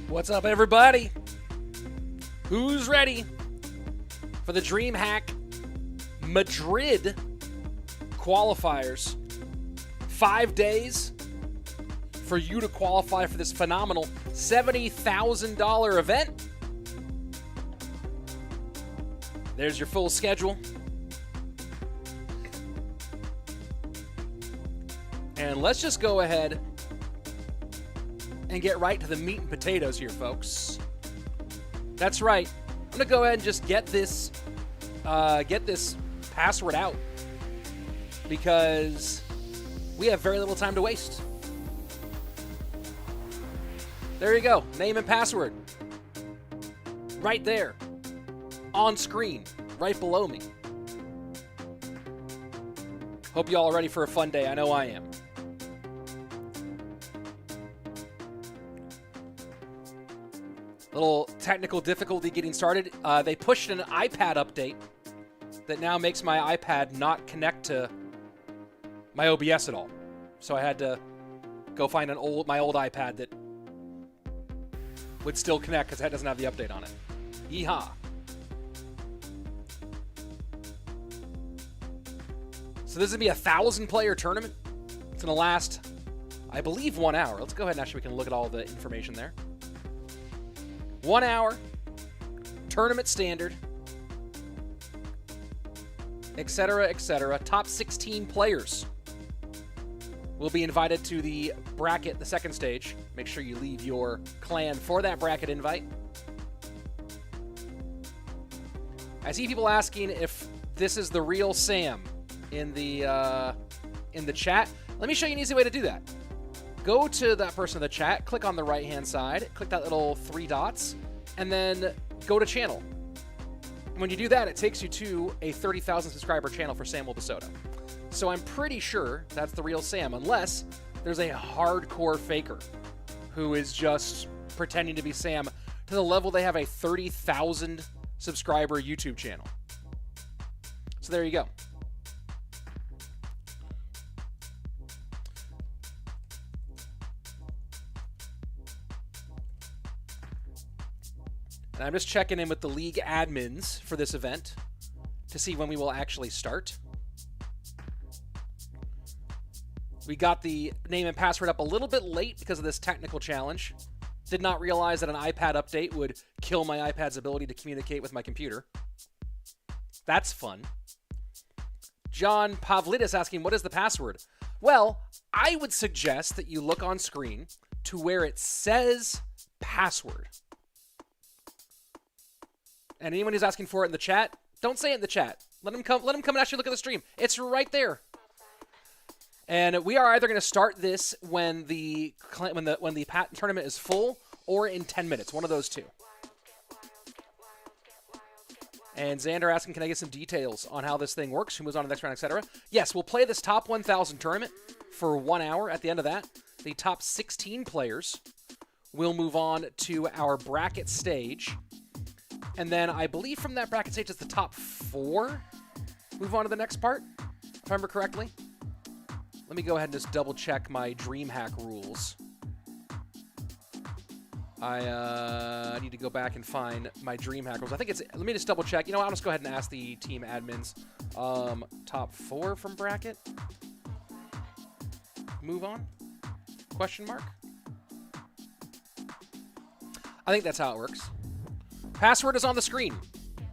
What's up, everybody? Who's ready for the Dreamhack Madrid qualifiers? 5 days for you to qualify for this phenomenal $70,000 event. There's your full schedule. And let's just go ahead and get right to the meat and potatoes here, folks. That's right. I'm gonna go ahead and just get this password out because we have very little time to waste. There you go. Name and password. Right there. On screen. Right below me. Hope you all are ready for a fun day. I know I am. Little technical difficulty getting started. They pushed an iPad update that now makes my iPad not connect to my OBS at all. So I had to go find my old iPad that would still connect because that doesn't have the update on it. Yeehaw. So this is going to be a 1,000-player tournament. It's going to last, I believe, 1 hour. Let's go ahead and actually we can look at all the information there. 1 hour, tournament standard, etc., etc. Top 16 players will be invited to the bracket, the second stage. Make sure you leave your clan for that bracket invite. I see people asking if this is the real Sam in the chat. Let me show you an easy way to do that. Go to that person in the chat, click on the right-hand side, click that little 3 dots, and then go to channel. When you do that, it takes you to a 30,000 subscriber channel for Sam Wilbasota. So I'm pretty sure that's the real Sam, unless there's a hardcore faker who is just pretending to be Sam to the level they have a 30,000 subscriber YouTube channel. So there you go. And I'm just checking in with the league admins for this event to see when we will actually start. We got the name and password up a little bit late because of this technical challenge. Did not realize that an iPad update would kill my iPad's ability to communicate with my computer. That's fun. John Pavlidis asking, what is the password? Well, I would suggest that you look on screen to where it says password. And anyone who's asking for it in the chat, don't say it in the chat. Let them come and actually look at the stream. It's right there. And we are either going to start this when the tournament is full or in 10 minutes. One of those two. And Xander asking, can I get some details on how this thing works? Who moves on to the next round, etc.? Yes, we'll play this top 1,000 tournament for 1 hour. At the end of that, the top 16 players will move on to our bracket stage. And then I believe from that bracket stage, it's the top 4 move on to the next part, if I remember correctly. Let me go ahead and just double check my Dreamhack rules. I need to go back and find my Dreamhack rules. I think it's, let me just double check. You know what, I'll just go ahead and ask the team admins. Top 4 from bracket. Move on? Question mark? I think that's how it works. Password is on the screen.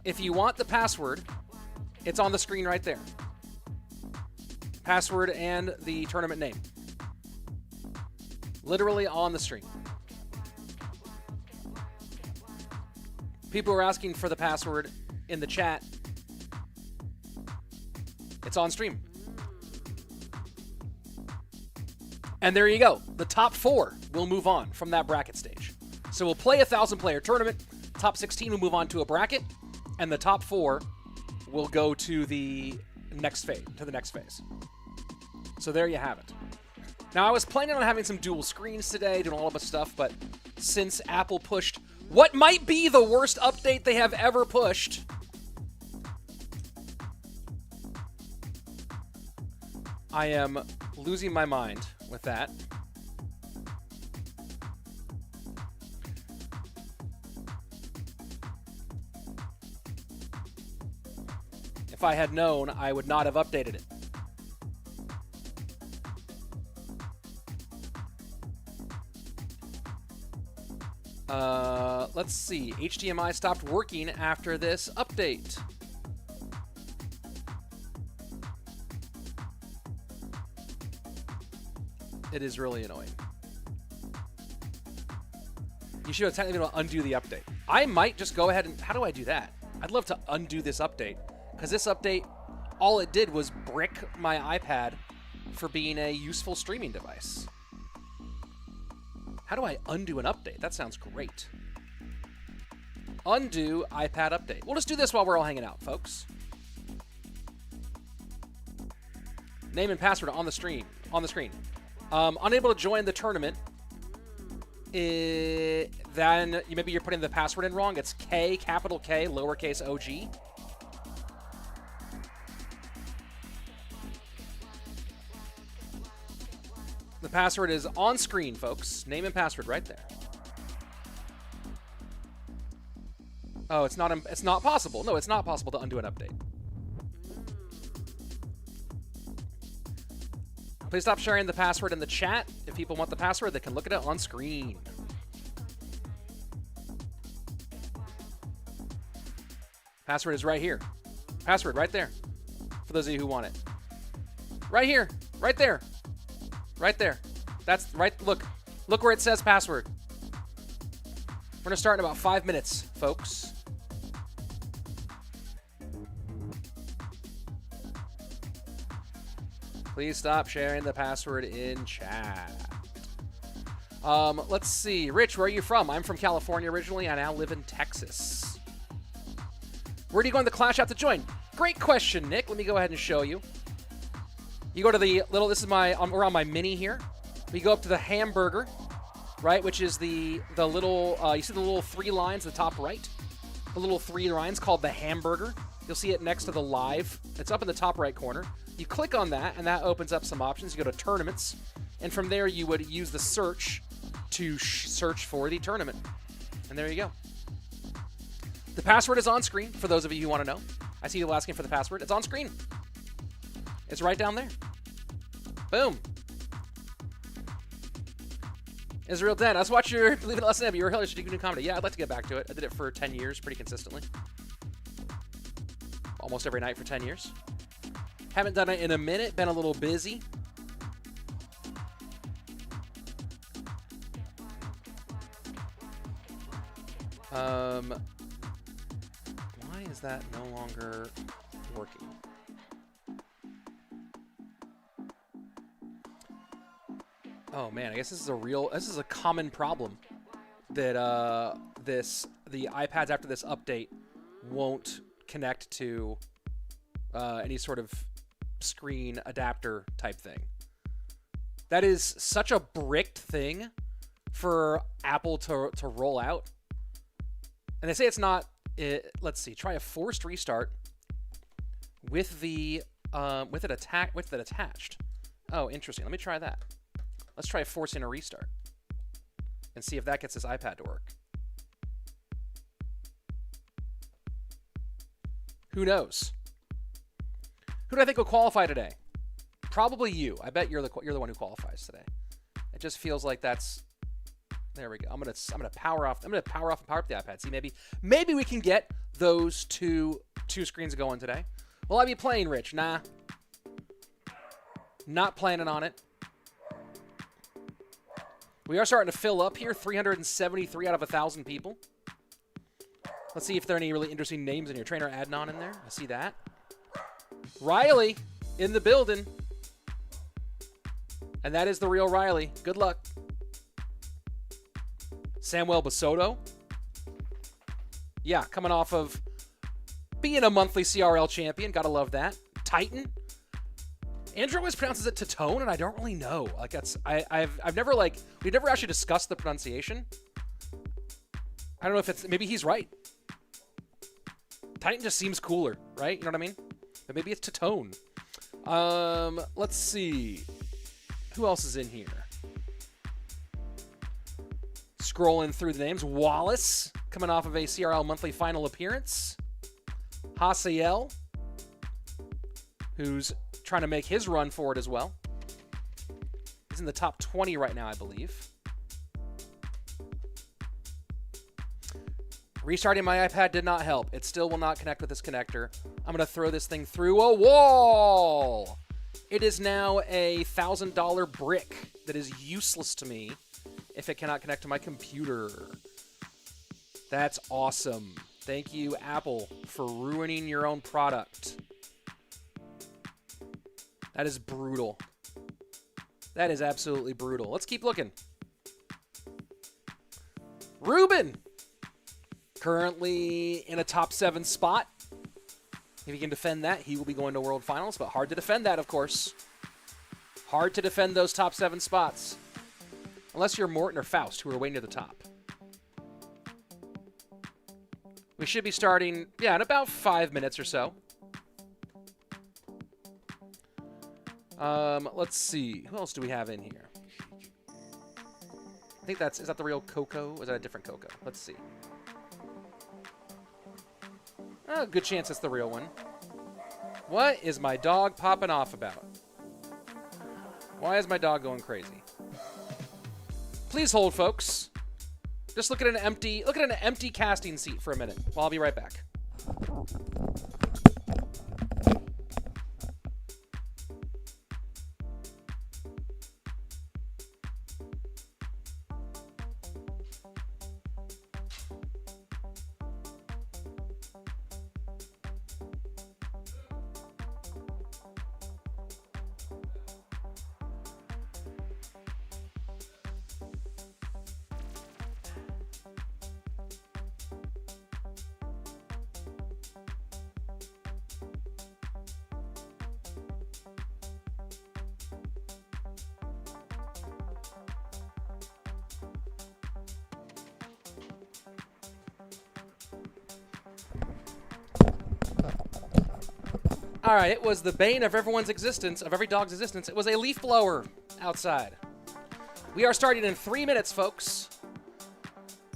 If you want the password, it's on the screen right there. Password and the tournament name. Literally on the screen. People are asking for the password in the chat. It's on stream. And there you go. The top 4 will move on from that bracket stage. So we'll play a 1,000-player tournament. Top 16 will move on to a bracket, and the top 4 will go to the next phase. So there you have it. Now, I was planning on having some dual screens today, doing all of this stuff, but since Apple pushed what might be the worst update they have ever pushed, I am losing my mind with that. If I had known, I would not have updated it. Let's see. HDMI stopped working after this update. It is really annoying. You should have technically been able to undo the update. I might just go ahead and... How do I do that? I'd love to undo this update. Because this update, all it did was brick my iPad for being a useful streaming device. How do I undo an update? That sounds great. Undo iPad update. We'll just do this while we're all hanging out, folks. Name and password on the screen. Unable to join the tournament. Then maybe you're putting the password in wrong. It's K, capital K, lowercase OG. The password is on screen, folks. Name and password right there. Oh, it's not possible. No, it's not possible to undo an update. Please stop sharing the password in the chat. If people want the password, they can look at it on screen. Password is right here. Password right there. For those of you who want it. Right here. Right there. Right there. That's right. Look where it says password. We're going to start in about 5 minutes, folks. Please stop sharing the password in chat. Let's see. Rich, where are you from? I'm from California originally. I now live in Texas. Where do you go in the Clash app to join? Great question, Nick. Let me go ahead and show you. You go to the little, we're on my mini here. We go up to the hamburger, right, which is the little, you see the little 3 lines at the top right? The little 3 lines called the hamburger. You'll see it next to the live. It's up in the top right corner. You click on that, and that opens up some options. You go to tournaments, and from there you would use the search to search for the tournament. And there you go. The password is on screen for those of you who want to know. I see people asking for the password. It's on screen. It's right down there. Boom. Israel Den, let's watch your Believe It Lesson. You're hilarious. You do comedy. Yeah, I'd like to get back to it. I did it for 10 years pretty consistently. Almost every night for 10 years. Haven't done it in a minute. Been a little busy. Why is that no longer working? Oh man, I guess this is a common problem that the iPads after this update won't connect to any sort of screen adapter type thing. That is such a bricked thing for Apple to roll out. And they say it's not. Let's see. Try a forced restart with it attached. Oh, interesting. Let me try that. Let's try forcing a restart and see if that gets this iPad to work. Who knows? Who do I think will qualify today? Probably you. I bet you're the one who qualifies today. It just feels like that's. There we go. I'm gonna power off. I'm gonna power off and power up the iPad. See, maybe we can get those two screens going today. Will I be playing, Rich? Nah. Not planning on it. We are starting to fill up here. 373 out of 1,000 people. Let's see if there are any really interesting names in here. Trainer Adnan in there. I see that. Riley in the building. And that is the real Riley. Good luck. Samuel Basoto. Yeah, coming off of being a monthly CRL champion. Gotta love that. Titan. Andrew always pronounces it Tatone, and I don't really know. Like that's I've never we've never actually discussed the pronunciation. I don't know if it's maybe he's right. Titan just seems cooler, right? You know what I mean? But maybe it's Tatone. Let's see. Who else is in here? Scrolling through the names. Wallace, coming off of a CRL monthly final appearance. Hasiel, who's trying to make his run for it as well. He's in the top 20 right now, I believe. Restarting my iPad did not help. It still will not connect with this connector. I'm going to throw this thing through a wall. It is now a $1,000 brick that is useless to me if it cannot connect to my computer. That's awesome. Thank you, Apple, for ruining your own product. That is brutal. That is absolutely brutal. Let's keep looking. Ruben, currently in a top 7 spot. If he can defend that, he will be going to World Finals, but hard to defend that, of course. Hard to defend those top 7 spots. Unless you're Morton or Faust, who are way near the top. We should be starting, in about 5 minutes or so. Let's see. Who else do we have in here? I think is that the real Coco? Or is that a different Coco? Let's see. Oh, good chance it's the real one. What is my dog popping off about? Why is my dog going crazy? Please hold, folks. Just look at an empty casting seat for a minute. Well, I'll be right back. All right, it was the bane of everyone's existence, of every dog's existence. It was a leaf blower outside. We are starting in 3 minutes, folks.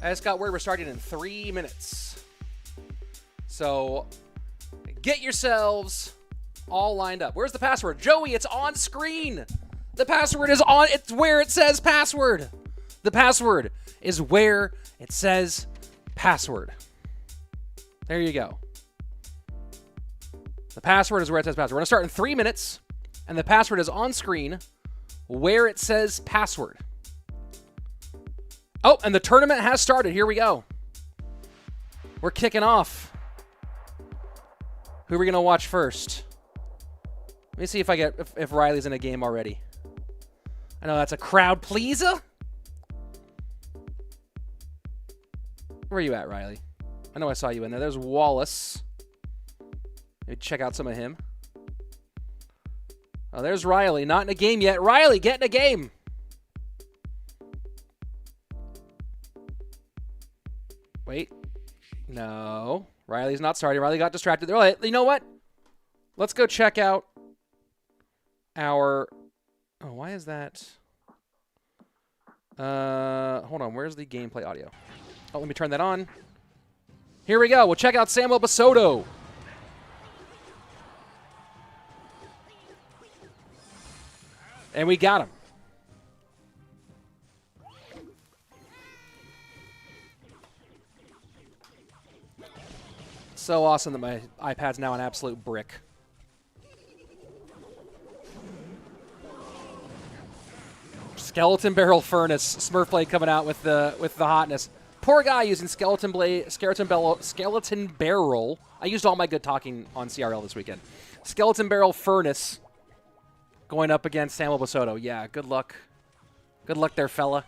I just got word we're starting in 3 minutes. So get yourselves all lined up. Where's the password? Joey, it's on screen. The password is on. It's where it says password. The password is where it says password. There you go. The password is where it says password. We're going to start in 3 minutes, and the password is on screen where it says password. Oh, and the tournament has started. Here we go. We're kicking off. Who are we going to watch first? Let me see if if Riley's in a game already. I know that's a crowd pleaser. Where are you at, Riley? I know I saw you in there. There's Wallace. Maybe check out some of him. Oh, there's Riley. Not in a game yet. Riley, get in a game. Wait. No. Riley's not starting. Riley got distracted. All right, you know what? Let's go check out our... Oh, why is that? Hold on. Where's the gameplay audio? Oh, let me turn that on. Here we go. We'll check out Samuel Basoto. And we got him. So awesome that my iPad's now an absolute brick. Skeleton Barrel Furnace. Smurfblade coming out with the hotness. Poor guy using skeleton barrel. I used all my good talking on CRL this weekend. Skeleton barrel furnace going up against Samuel Basoto. Yeah, good luck. Good luck there, fella.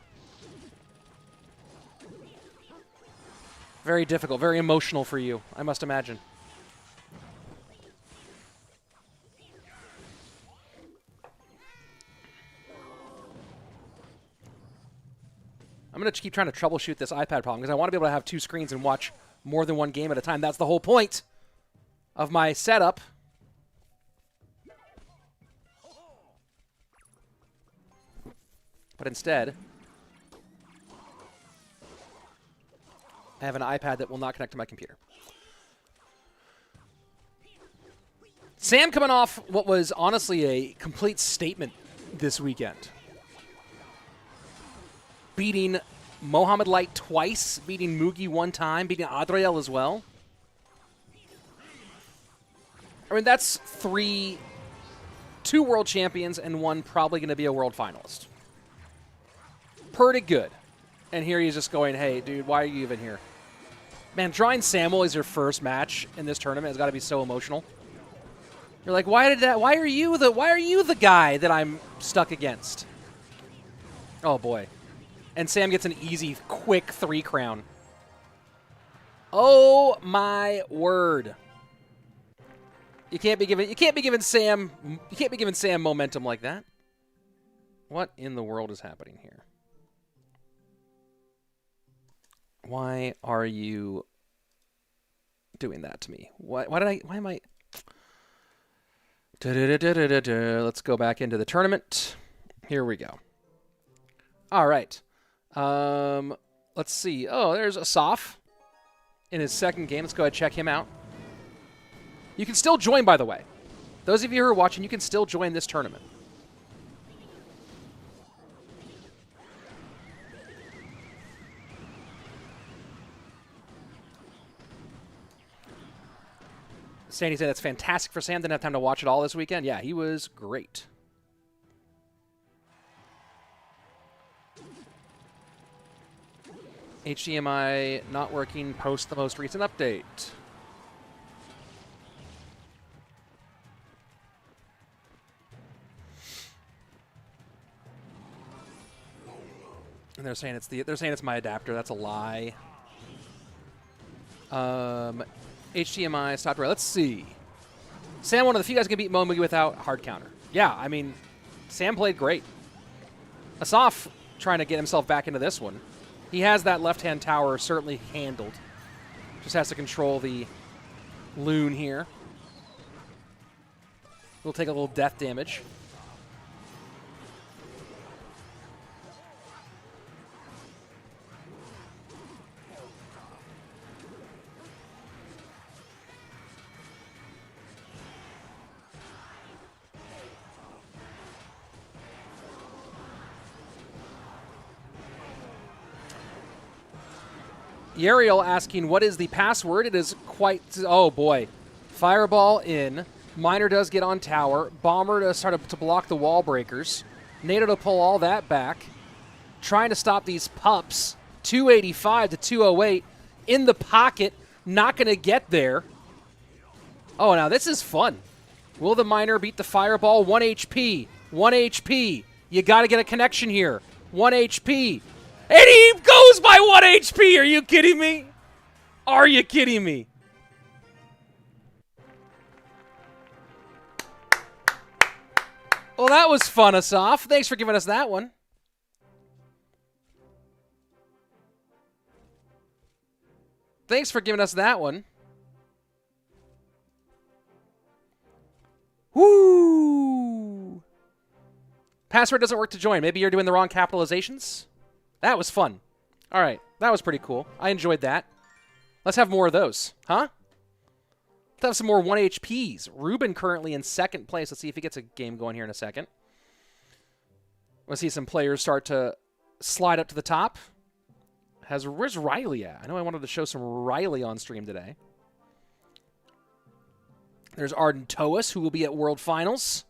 Very difficult, very emotional for you, I must imagine. I'm going to keep trying to troubleshoot this iPad problem because I want to be able to have two screens and watch more than one game at a time. That's the whole point of my setup. But instead, I have an iPad that will not connect to my computer. Sam coming off what was honestly a complete statement this weekend. Beating Mohamed Light twice, beating Mugi one time, beating Adriel as well. I mean, that's two world champions and one probably going to be a world finalist. Pretty good. And here he's just going, hey, dude, why are you even here? Man, drawing Samuel as your first match in this tournament has got to be so emotional. You're like, why are you the guy that I'm stuck against? Oh boy. And Sam gets an easy, quick 3 crown. Oh my word. You can't be giving Sam momentum like that. What in the world is happening here? Why are you doing that to me? Why am I? Let's go back into the tournament. Here we go. All right. Let's see. Oh, there's Asaf in his second game. Let's go ahead and check him out. You can still join, by the way. Those of you who are watching, you can still join this tournament. Sandy said that's fantastic for Sam. Didn't have time to watch it all this weekend. Yeah, he was great. HDMI not working post the most recent update. And they're saying it's my adapter. That's a lie. HDMI stopped. Let's see. Sam, one of the few guys who can beat Momugi without hard counter. Yeah, I mean, Sam played great. Asaf trying to get himself back into this one. He has that left-hand tower certainly handled. Just has to control the loon here. He'll take a little death damage. Yariel asking, what is the password? It is quite... Oh, boy. Fireball in. Miner does get on tower. Bomber to start to block the wall breakers. NATO to pull all that back. Trying to stop these pups. 285 to 208. In the pocket. Not going to get there. Oh, now this is fun. Will the Miner beat the Fireball? 1 HP. 1 HP. You got to get a connection here. 1 HP. And he goes by 1 HP. Are you kidding me? Are you kidding me? Well, that was fun, Asaf. Thanks for giving us that one. Thanks for giving us that one. Woo! Password doesn't work to join. Maybe you're doing the wrong capitalizations? That was fun. All right. That was pretty cool. I enjoyed that. Let's have more of those. Huh? Let's have some more 1 HPs. Ruben currently in second place. Let's see if he gets a game going here in a second. Let's see some players start to slide up to the top. Where's Riley at? I know I wanted to show some Riley on stream today. There's Arden Toas, who will be at World Finals.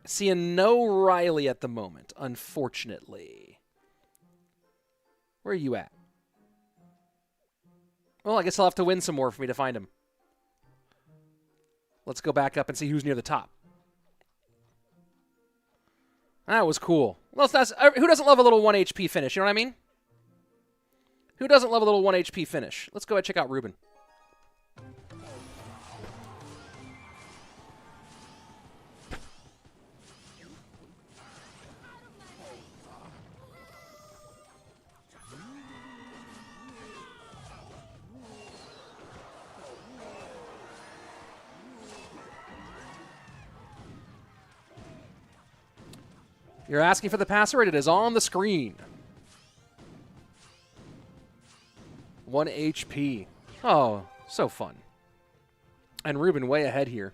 Seeing no Riley at the moment, unfortunately. Where are you at? Well, I guess I'll have to win some more for me to find him. Let's go back up and see who's near the top. That was cool. Well, who doesn't love a little 1 HP finish? You know what I mean? Who doesn't love a little 1 HP finish? Let's go ahead and check out Ruben. You're asking for the password? It is on the screen. 1 HP. Oh, so fun. And Ruben way ahead here.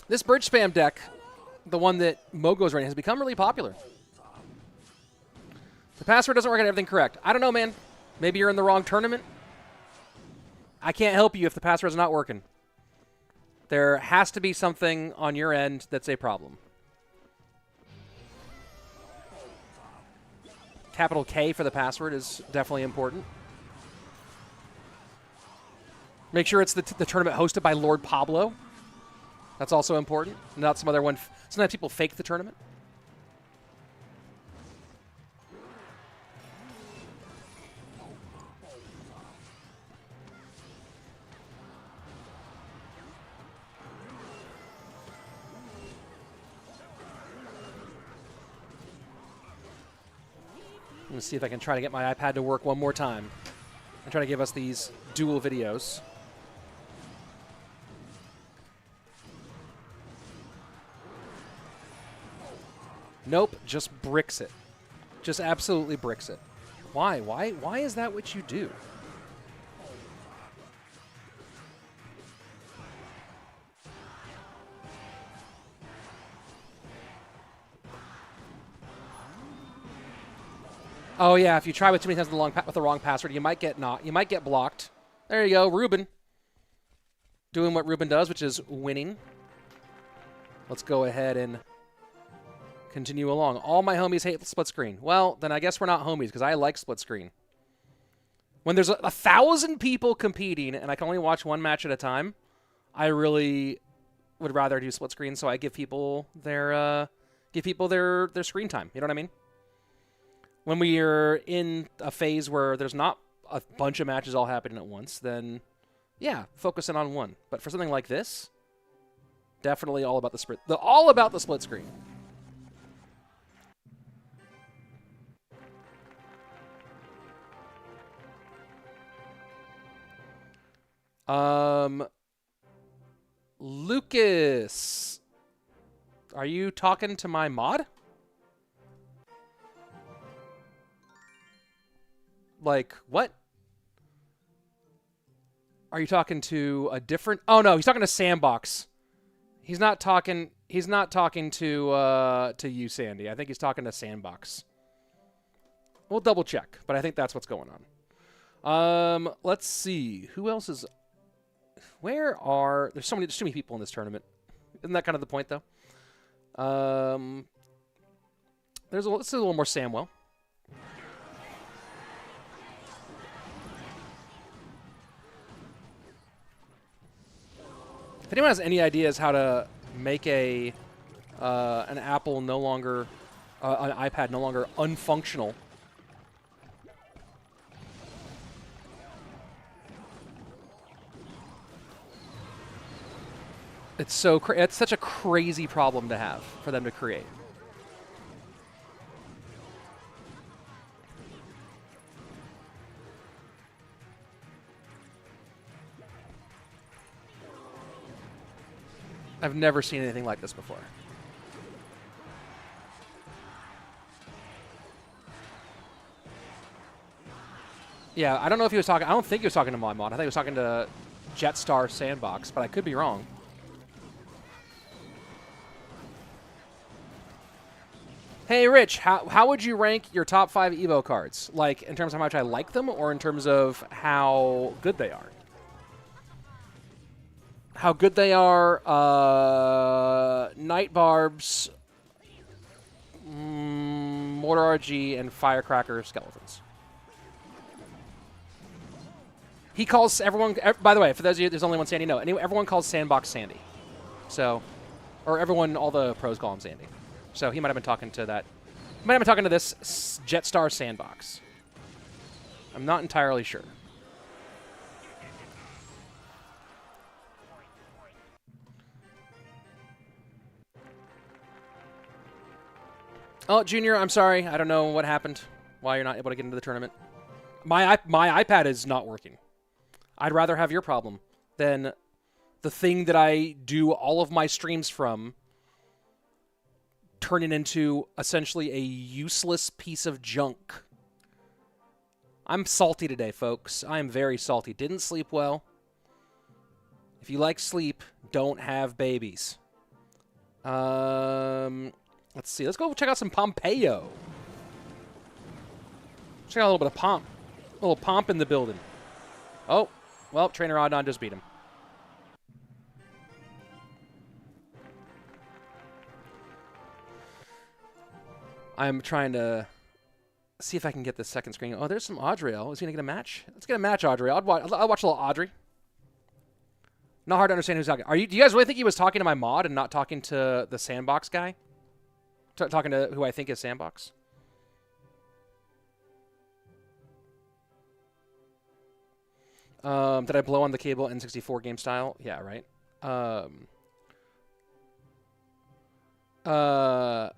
This bridge spam deck, the one that Mogo's running, has become really popular. The password doesn't work at everything correct. I don't know, man. Maybe you're in the wrong tournament. I can't help you if the password's not working. There has to be something on your end that's a problem. Capital K for the password is definitely important. Make sure it's the tournament hosted by Lord Pablo. That's also important. Not some other one. Sometimes people fake the tournament. Let me see if I can try to get my iPad to work one more time. I'm trying to give us these dual videos. Nope, just bricks it. Just absolutely bricks it. Why? Why is that what you do? Oh yeah, if you try with too many times with the wrong password, you might get blocked. There you go, Ruben. Doing what Ruben does, which is winning. Let's go ahead and continue along. All my homies hate split screen. Well, then I guess we're not homies because I like split screen. When there's 1,000 people competing and I can only watch one match at a time, I really would rather do split screen. So I give people their screen time. You know what I mean? When we are in a phase where there's not a bunch of matches all happening at once, then yeah, focus in on one. But for something like this, definitely all about the split screen. Lucas, are you talking to my mod? Like, what? Are you talking to a different... Oh, no, he's talking to Sandbox. He's not talking to you, Sandy. I think he's talking to Sandbox. We'll double check, but I think that's what's going on. Let's see. Who else is... There's too many people in this tournament. Isn't that kind of the point, though? Let's do a little more Samwell. If anyone has any ideas how to make an Apple no longer, an iPad no longer unfunctional, it's such a crazy problem to have for them to create. I've never seen anything like this before. Yeah, I don't know if he was talking... I don't think he was talking to my mod. I think he was talking to Jetstar Sandbox, but I could be wrong. Hey, Rich, how would you rank your top 5 Evo cards? Like, in terms of how much I like them, or in terms of how good they are? How good they are, Night Barbs, Mortar RG, and Firecracker Skeletons. He calls everyone, by the way, for those of you, there's only one Sandy, no, everyone calls Sandbox Sandy. So, or everyone, all the pros call him Sandy. So he might have been talking to that. He might have been talking to this Jetstar Sandbox. I'm not entirely sure. Oh, Junior, I'm sorry. I don't know what happened. Why you're not able to get into the tournament. My iPad is not working. I'd rather have your problem than the thing that I do all of my streams from turning into essentially a useless piece of junk. I'm salty today, folks. I am very salty. Didn't sleep well. If you like sleep, don't have babies. Let's see. Let's go check out some Pompeo. Check out a little bit of pomp. A little pomp in the building. Oh, well, Trainer Adnan just beat him. I'm trying to see if I can get the second screen. Oh, there's some Audriel. Is he going to get a match? Let's get a match, Audrey. I'll watch a little Audrey. Not hard to understand who's talking. Do you guys really think he was talking to my mod and not talking to the Sandbox guy? Talking to who I think is Sandbox? Did I blow on the cable N64 game style? Yeah, right.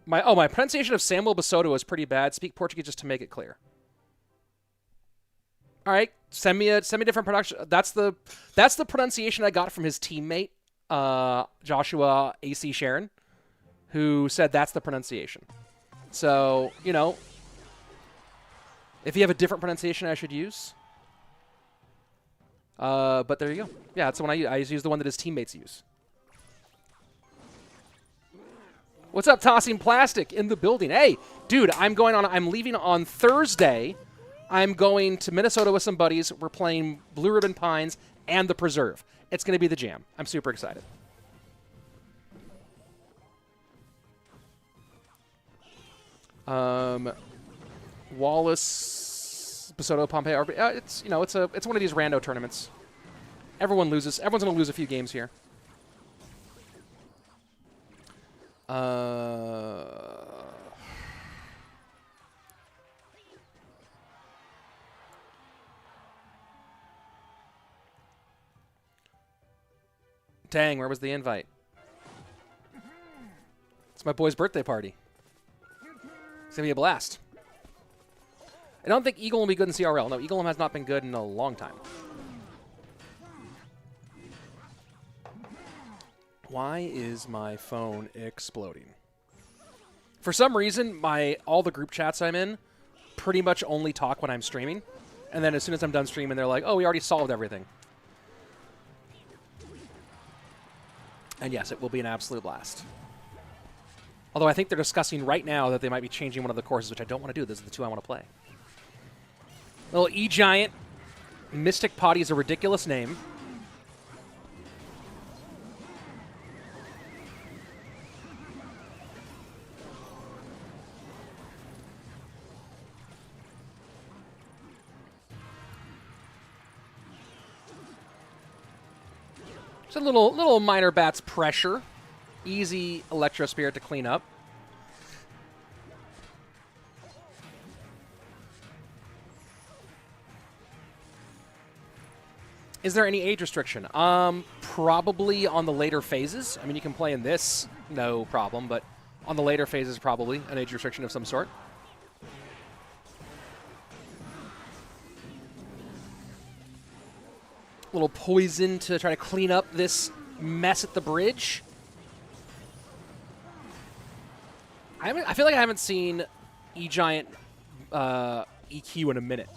My pronunciation of Samuel Basoto is pretty bad. Speak Portuguese just to make it clear. All right, send me a different production. That's the pronunciation I got from his teammate, Joshua AC Sharon, who said that's the pronunciation. So, you know, if you have a different pronunciation I should use. But there you go. Yeah, that's the one I use. I use the one that his teammates use. What's up, Tossing Plastic in the building? Hey, dude, I'm leaving on Thursday. I'm going to Minnesota with some buddies. We're playing Blue Ribbon Pines and the Preserve. It's going to be the jam. I'm super excited. Wallace, Basoto, Pompeo. It's one of these rando tournaments. Everyone loses. Everyone's going to lose a few games here. Dang, where was the invite? It's my boy's birthday party. It's going to be a blast. I don't think Eagle will be good in CRL. No, Eagle has not been good in a long time. Why is my phone exploding? For some reason, all the group chats I'm in pretty much only talk when I'm streaming. And then as soon as I'm done streaming, they're like, oh, we already solved everything. And yes, it will be an absolute blast. Although I think they're discussing right now that they might be changing one of the courses, which I don't want to do. Those are the two I want to play. Little E-Giant. Mystic Potty is a ridiculous name. Just a little minor bats pressure. Easy Electro Spirit to clean up. Is there any age restriction? Probably on the later phases. I mean, you can play in this, no problem, but on the later phases, probably an age restriction of some sort. Little poison to try to clean up this mess at the bridge. I feel like I haven't seen E-Giant EQ in a minute.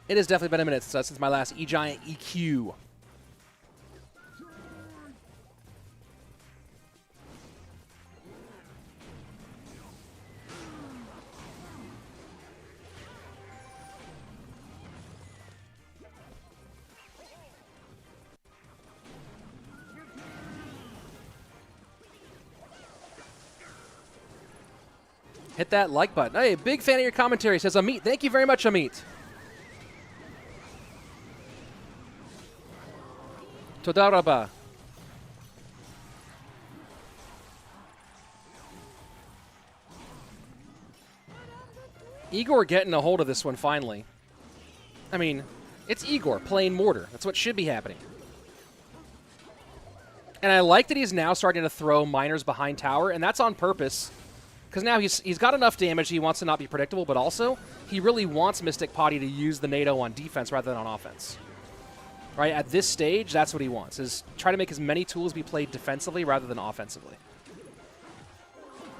It has definitely been a minute since my last E-Giant EQ. Hit that like button. Hey, big fan of your commentary, says Amit. Thank you very much, Amit. Todaraba. Igor getting a hold of this one finally. I mean, it's Igor playing Mortar. That's what should be happening. And I like that he's now starting to throw miners behind tower, and that's on purpose. Because now he's got enough damage, he wants to not be predictable, but also he really wants Mystic Potty to use the NATO on defense rather than on offense. Right? At this stage, that's what he wants, is try to make as many tools be played defensively rather than offensively.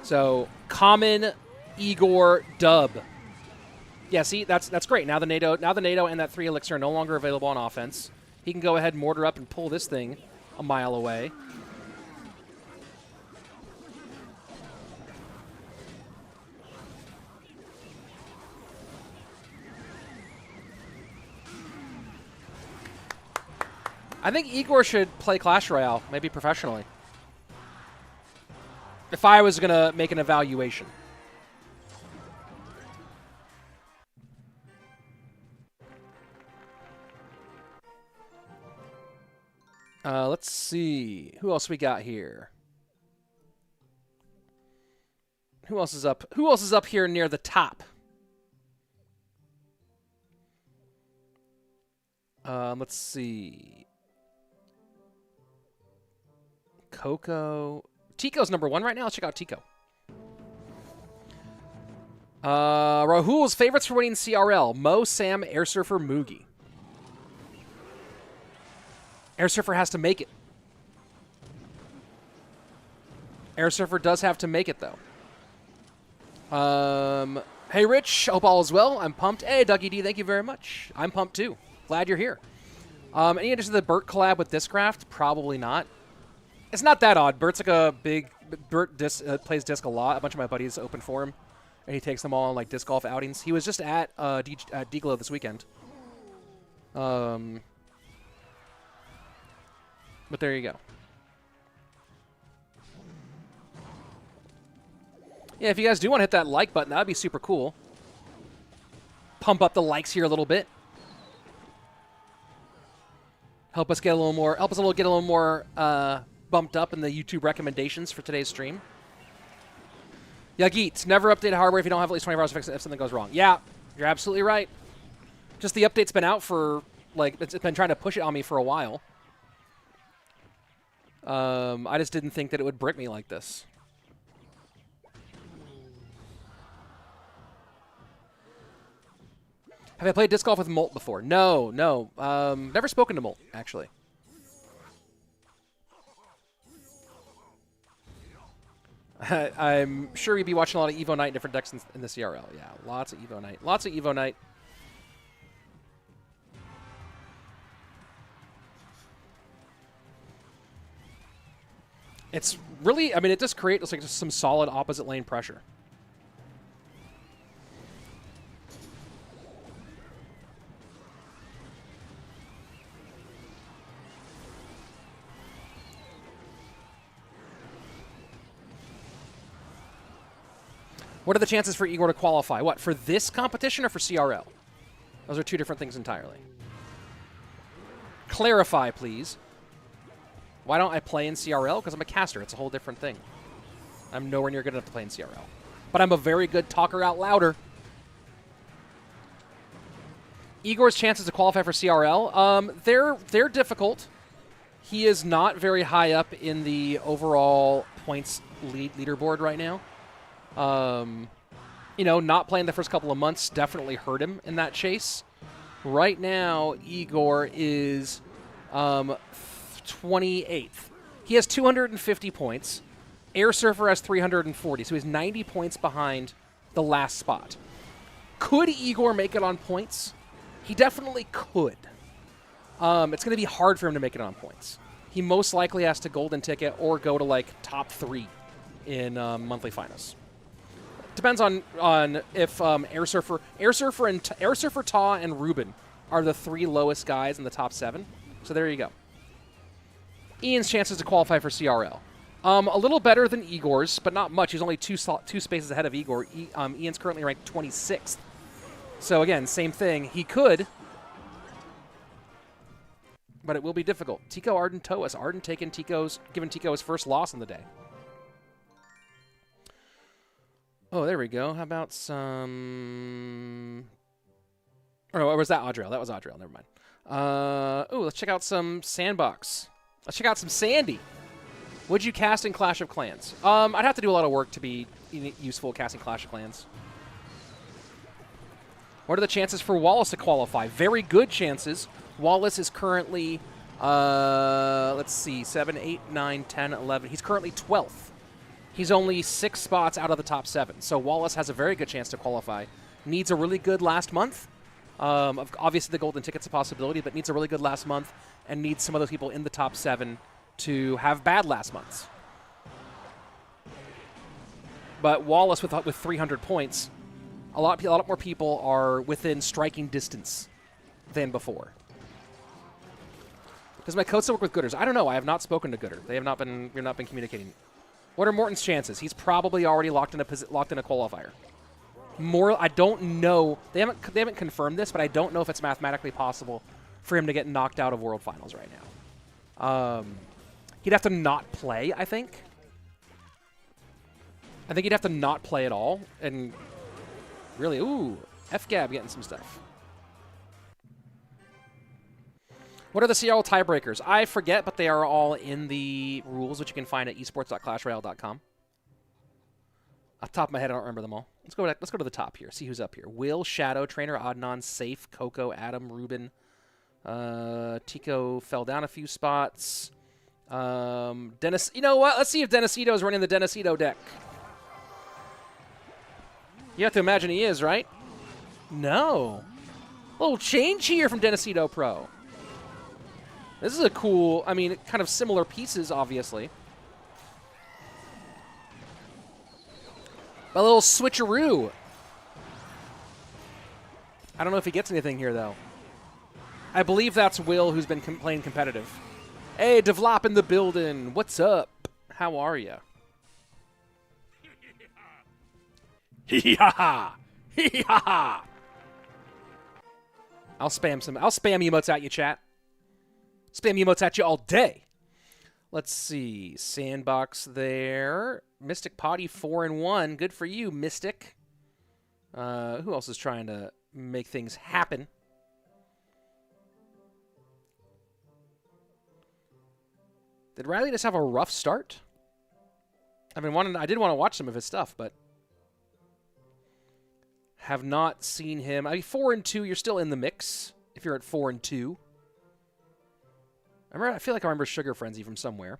So, common Igor dub. Yeah, see, that's great. Now the NATO and that 3 elixir are no longer available on offense. He can go ahead and mortar up and pull this thing a mile away. I think Igor should play Clash Royale, maybe professionally. If I was going to make an evaluation. Let's see. Who else we got here? Who else is up? Who else is up here near the top? Let's see. Coco. Tico's number 1 right now. Let's check out Tico. Rahul's favorites for winning CRL. Mo, Sam, Air Surfer, Moogie. Air Surfer has to make it. Air Surfer does have to make it, though. Hey, Rich. Hope all is well. I'm pumped. Hey, Dougie D, thank you very much. I'm pumped, too. Glad you're here. Any addition to the Bert collab with Discraft? Probably not. It's not that odd. Bert's like a big... Bert plays disc a lot. A bunch of my buddies open for him, and he takes them all on like disc golf outings. He was just at D-Glow this weekend. But there you go. Yeah, if you guys do want to hit that like button, that would be super cool. Pump up the likes here a little bit. Help us get a little more. Help us get a little more bumped up in the YouTube recommendations for today's stream. Yagit, never update hardware if you don't have at least 24 hours to fix it if something goes wrong. Yeah, you're absolutely right. Just the update's been out for, like, it's been trying to push it on me for a while. I just didn't think that it would brick me like this. Have I played disc golf with Molt before? No. Never spoken to Molt, actually. I'm sure you'd be watching a lot of Evo Night different decks in the CRL. Yeah, lots of Evo Night. Lots of Evo Night. It's really, I mean, it just creates like just some solid opposite lane pressure. What are the chances for Igor to qualify? What, for this competition or for CRL? Those are two different things entirely. Clarify, please. Why don't I play in CRL? Because I'm a caster. It's a whole different thing. I'm nowhere near good enough to play in CRL. But I'm a very good talker out louder. Igor's chances to qualify for CRL, they're difficult. He is not very high up in the overall points leaderboard right now. You know, not playing the first couple of months definitely hurt him in that chase. Right now, Igor is 28th. He has 250 points. Air Surfer has 340, so he's 90 points behind the last spot. Could Igor make it on points? He definitely could. It's going to be hard for him to make it on points. He most likely has to golden ticket or go to like top 3 in monthly finals. Depends on if Air Surfer, Ta, and Ruben are the 3 lowest guys in the top 7. So there you go. Ian's chances to qualify for CRL. A little better than Igor's, but not much. He's only two spaces ahead of Igor. Ian's currently ranked 26th. So again, same thing. He could, but it will be difficult. Tico, Arden, Toas. Arden giving Tico his first loss in the day. Oh, there we go. How about some... Oh, no, or was that Audriel? That was Audriel. Never mind. Oh, let's check out some Sandbox. Let's check out some Sandy. Would you cast in Clash of Clans? I'd have to do a lot of work to be useful casting Clash of Clans. What are the chances for Wallace to qualify? Very good chances. Wallace is currently, let's see, 7, 8, 9, 10, 11. He's currently 12th. He's only 6 spots out of the top 7. So Wallace has a very good chance to qualify. Needs a really good last month. Obviously, the golden ticket's a possibility, but needs a really good last month and needs some of those people in the top 7 to have bad last months. But Wallace with 300 points, a lot more people are within striking distance than before. Does my code still work with Gooders? I don't know. I have not spoken to Gooder. We've not been communicating. What are Morton's chances? He's probably already locked in a qualifier. I don't know. They haven't confirmed this, but I don't know if it's mathematically possible for him to get knocked out of World Finals right now. He'd have to not play, I think. I think he'd have to not play at all. And really, ooh, FGAB getting some stuff. What are the CRL tiebreakers? I forget, but they are all in the rules, which you can find at esports.clashroyale.com. Off the top of my head, I don't remember them all. Let's go to the top here. See who's up here. Will, Shadow, Trainer, Adnan, Safe, Coco, Adam, Ruben. Tico fell down a few spots. Dennis, you know what? Let's see if Denisito's running the Denisito deck. You have to imagine he is, right? No. A little change here from Denisito Pro. This is a cool, I mean, kind of similar pieces, obviously. A little switcheroo. I don't know if he gets anything here, though. I believe that's Will, who's been playing competitive. Hey, Devlop in the building. What's up? How are ya? Hee-ha-ha! Hee-ha-ha! I'll spam emotes at you, chat. Spam emotes at you all day. Let's see. Sandbox there. Mystic Potty 4-1. Good for you, Mystic. Who else is trying to make things happen? Did Riley just have a rough start? I did want to watch some of his stuff, but have not seen him. I mean, 4-2, you're still in the mix if you're at 4-2. I feel like I remember Sugar Frenzy from somewhere.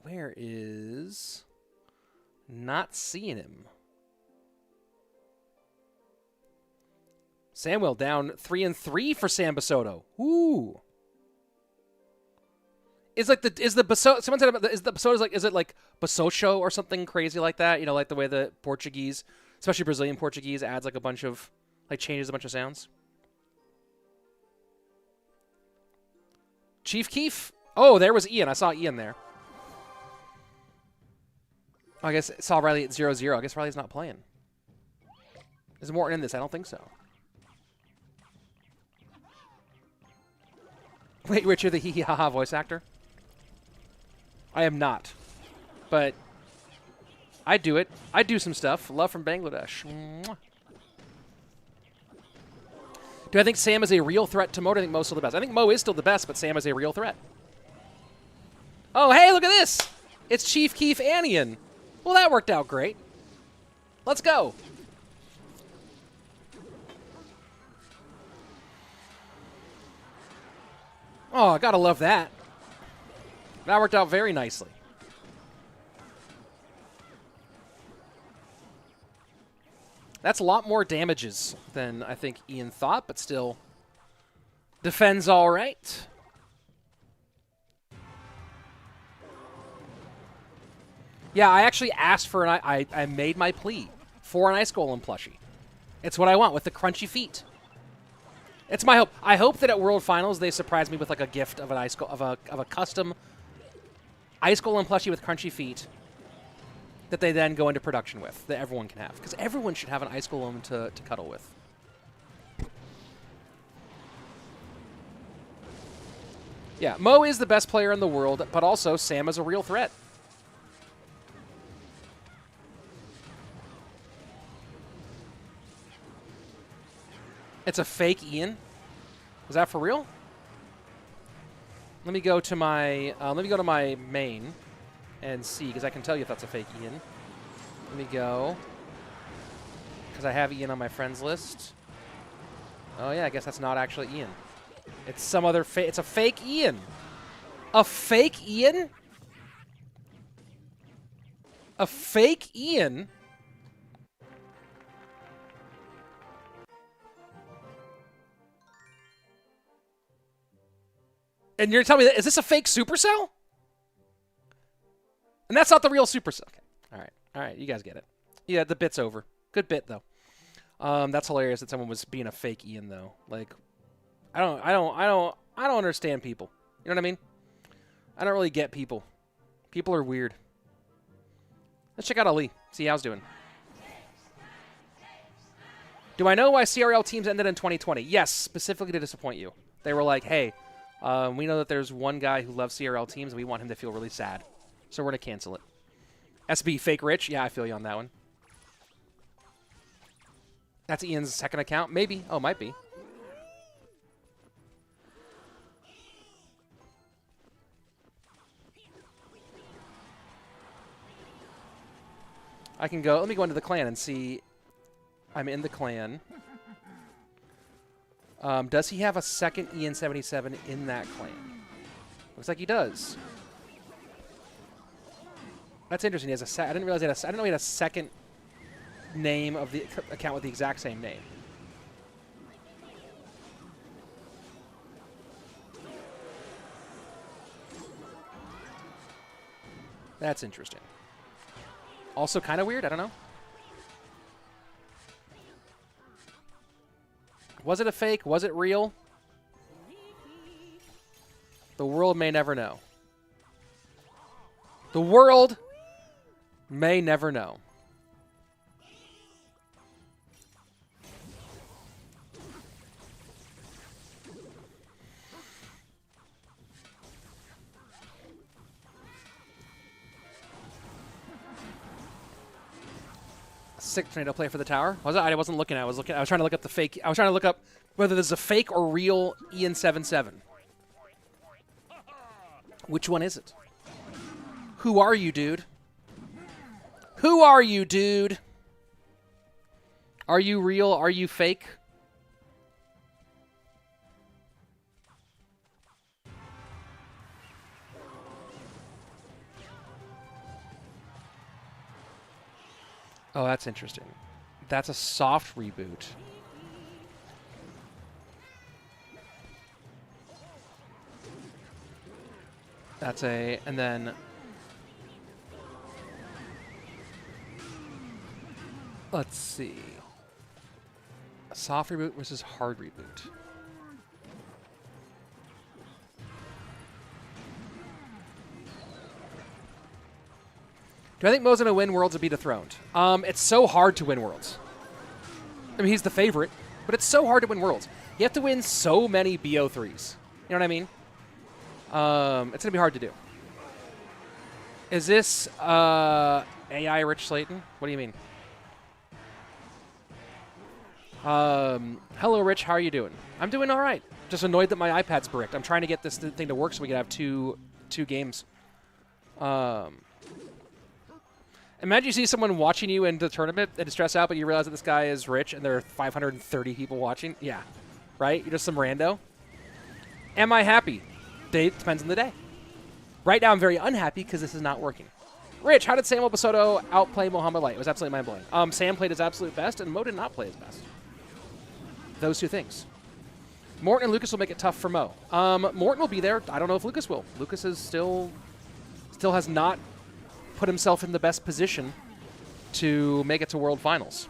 Where is... Not seeing him. Samuel down 3-3 for Sam Basoto. Ooh. Is the Basoto, someone said about is the Basoto's like, is it like Basocho or something crazy like that? You know, like the way the Portuguese, especially Brazilian Portuguese, adds like a bunch of, like changes a bunch of sounds. Chief Keef? Oh, there was Ian. I saw Ian there. Oh, I guess I saw Riley at 0-0. I guess Riley's not playing. Is Morton in this? I don't think so. Wait, Rich, you're the hee-hee-ha-ha voice actor? I am not. But I do it. I do some stuff. Love from Bangladesh. Mwah. Do I think Sam is a real threat to Mo? I think Mo's still the best. I think Mo is still the best, but Sam is a real threat. Oh, hey, look at this. It's Chief Keef and Ian. Well, that worked out great. Let's go. Oh, I gotta love that. That worked out very nicely. That's a lot more damages than I think Ian thought, but still defends all right. Yeah, I actually asked for an I made my plea for an Ice Golem plushie. It's what I want with the crunchy feet. It's my hope. I hope that at World Finals they surprise me with like a gift of an of a custom Ice Golem plushie with crunchy feet that they then go into production with, that everyone can have, because everyone should have an Ice Golem to cuddle with. Yeah, Mo is the best player in the world, but also Sam is a real threat. It's a fake Ian. Is that for real? Let me go to my main and see, because I can tell you if that's a fake Ian. Let me go, because I have Ian on my friends list. Oh yeah, I guess that's not actually Ian. It's some other fake. It's a fake Ian. A fake Ian? A fake Ian? And you're telling me that, is this a fake Supercell? And that's not the real Supercell. Okay. All right, you guys get it. Yeah, the bit's over. Good bit though. That's hilarious that someone was being a fake Ian though. Like, I don't understand people. You know what I mean? I don't really get people. People are weird. Let's check out Ali. See how he's doing. Do I know why CRL teams ended in 2020? Yes, specifically to disappoint you. They were like, hey, we know that there's one guy who loves CRL teams, and we want him to feel really sad. So we're going to cancel it. SB Fake Rich. Yeah, I feel you on that one. That's Ian's second account? Maybe. Oh, might be. I can go. Let me go into the clan and see. I'm in the clan. Does he have a second Ian77 in that clan? Looks like he does. That's interesting. He has a. I didn't realize he had a. I didn't know he had a second name of the account with the exact same name. That's interesting. Also kind of weird. I don't know. Was it a fake? Was it real? The world may never know. The world may never know. Sick tornado play for the tower. Was it? I wasn't looking. I was trying to look up the fake. I was trying to look up whether there's a fake or real Ian77. Which one is it? Who are you, dude? Who are you, dude? Are you real? Are you fake? Oh, that's interesting. That's a soft reboot. That's a, and then let's see. A soft reboot versus hard reboot. Do I think Mo's going to win Worlds or be dethroned? It's so hard to win Worlds. I mean, he's the favorite, but it's so hard to win Worlds. You have to win so many BO3s. You know what I mean? It's going to be hard to do. Is this AI Rich Slayton? What do you mean? Hello, Rich. How are you doing? I'm doing all right. Just annoyed that my iPad's bricked. I'm trying to get this thing to work so we can have two games. Imagine you see someone watching you in the tournament and stress out, but you realize that this guy is rich and there are 530 people watching. Yeah, right? You're just some rando. Am I happy? Depends on the day. Right now, I'm very unhappy because this is not working. Rich, how did Sam Obasoto outplay Muhammad Light? It was absolutely mind-blowing. Sam played his absolute best, and Mo did not play his best. Those two things. Morton and Lucas will make it tough for Mo. Morton will be there. I don't know if Lucas will. Lucas is still has not put himself in the best position to make it to World Finals.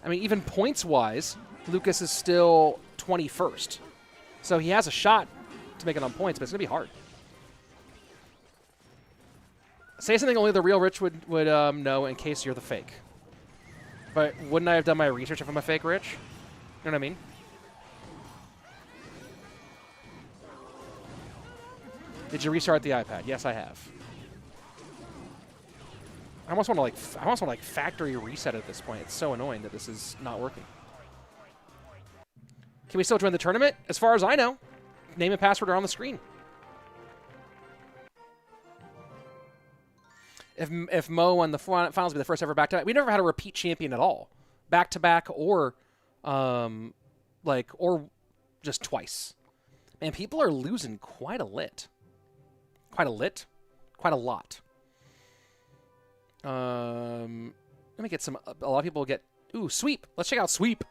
I mean, even points-wise, Lucas is still 21st. So he has a shot to make it on points, but it's going to be hard. Say something only the real Rich would know in case you're the fake. But wouldn't I have done my research if I'm a fake Rich? You know what I mean? Did you restart the iPad? Yes, I have. I almost want to factory reset at this point. It's so annoying that this is not working. Can we still join the tournament? As far as I know, name and password are on the screen. If Mo won the finals, be the first ever back-to-back. We never had a repeat champion at all, back-to-back or or just twice. Man, people are losing quite a lot. Let me get some. A lot of people get. Ooh, sweep. Let's check out sweep.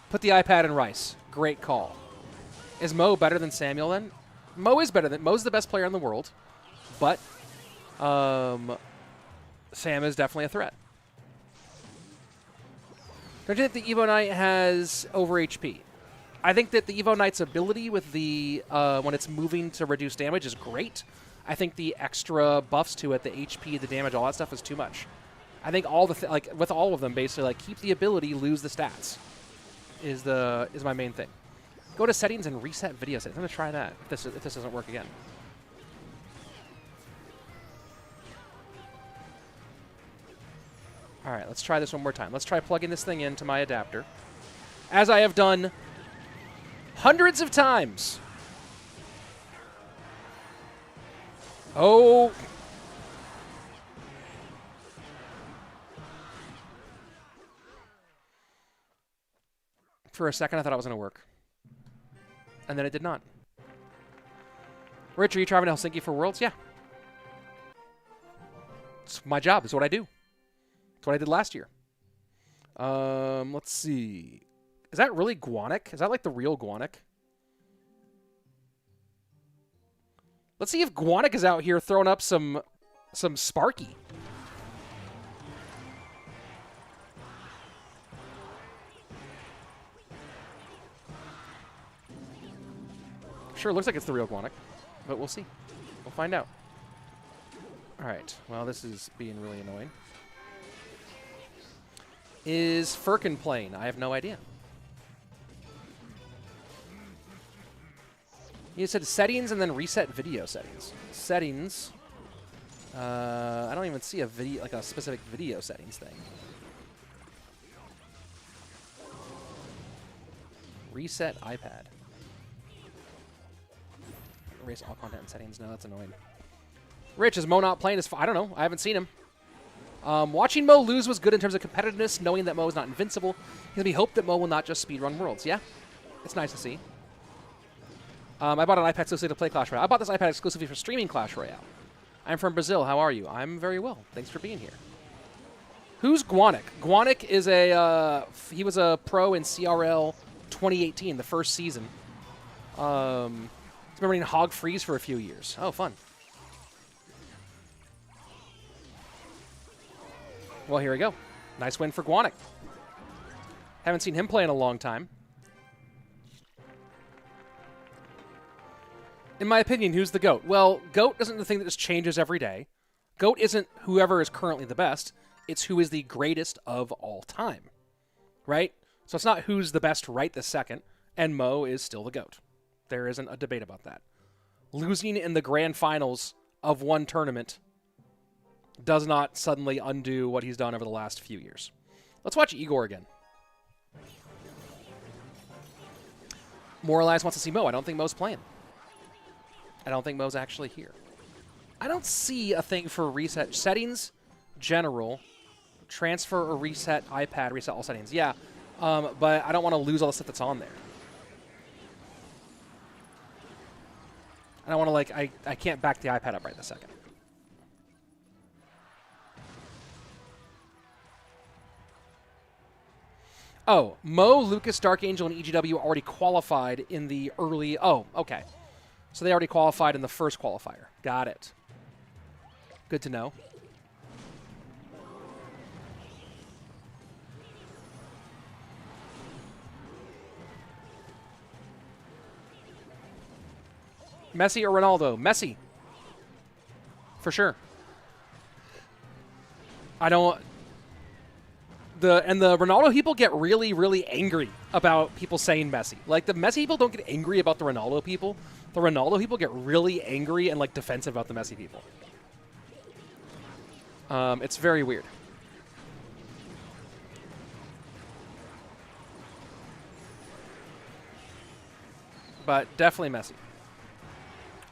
Put the iPad in Rice. Great call. Is Mo better than Samuel then? Mo is better than Mo's the best player in the world, but Sam is definitely a threat. Don't you think the Evo Knight has over HP? I think that the Evo Knight's ability with the when it's moving to reduce damage is great. I think the extra buffs to it, the HP, the damage, all that stuff is too much. I think all the with all of them basically keep the ability, lose the stats is my main thing. Go to settings and reset video settings. I'm going to try that if this doesn't work again. All right, let's try this one more time. Let's try plugging this thing into my adapter, as I have done hundreds of times. Oh. For a second, I thought it was going to work. And then it did not. Rich, are you traveling to Helsinki for Worlds? Yeah. It's my job. It's what I do. It's what I did last year. Let's see. Is that really Guanic? Is that like the real Guanic? Let's see if Guanic is out here throwing up some Sparky. Sure, looks like it's the real Guanic, but we'll see. We'll find out. All right. Well, this is being really annoying. Is Firkin playing? I have no idea. You said settings and then reset video settings. Settings. I don't even see a video, like a specific video settings thing. Reset iPad. Erase all content and settings. No, that's annoying. Rich, is Mo not playing? I don't know. I haven't seen him. Watching Mo lose was good in terms of competitiveness, knowing that Mo is not invincible. Gives me hope that Mo will not just speedrun Worlds. Yeah, it's nice to see. I bought an iPad exclusively to play Clash Royale. I bought this iPad exclusively for streaming Clash Royale. I'm from Brazil. How are you? I'm very well. Thanks for being here. Who's Guanic? Guanic is he was a pro in CRL 2018, the first season. He's been running Hog Freeze for a few years. Oh, fun. Well, here we go. Nice win for Guanic. Haven't seen him play in a long time. In my opinion, who's the GOAT? Well, GOAT isn't the thing that just changes every day. GOAT isn't whoever is currently the best. It's who is the greatest of all time. Right? So it's not who's the best right this second. And Mo is still the GOAT. There isn't a debate about that. Losing in the grand finals of one tournament does not suddenly undo what he's done over the last few years. Let's watch Igor again. Moralize wants to see Mo. I don't think Mo's playing. I don't think Mo's actually here. I don't see a thing for reset. Settings, general, transfer or reset iPad, reset all settings. Yeah, but I don't want to lose all the stuff that's on there. I don't want to, like, I can't back the iPad up right this second. Oh, Mo, Lucas, Dark Angel, and EGW already qualified in the early... Oh, okay. So they already qualified in the first qualifier. Got it. Good to know. Messi or Ronaldo? Messi. For sure. I don't... The Ronaldo people get really, really angry about people saying Messi. Like, the Messi people don't get angry about the Ronaldo people. The Ronaldo people get really angry and, like, defensive about the Messi people. It's very weird. But definitely Messi.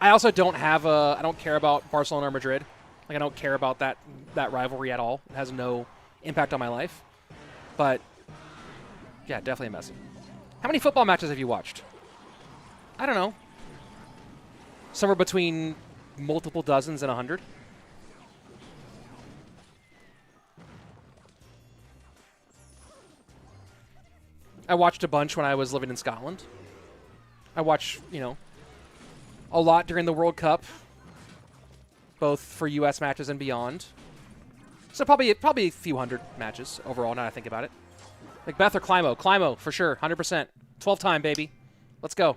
I also don't have a... I don't care about Barcelona or Madrid. Like, I don't care about that rivalry at all. It has no impact on my life. But, yeah, definitely Messi. How many football matches have you watched? I don't know. Somewhere between multiple dozens and 100. I watched a bunch when I was living in Scotland. I watched, you know, a lot during the World Cup, both for U.S. matches and beyond. So probably a few hundred matches overall, now that I think about it. Macbeth or Climo? Climo, for sure, 100%. 12-time, baby. Let's go.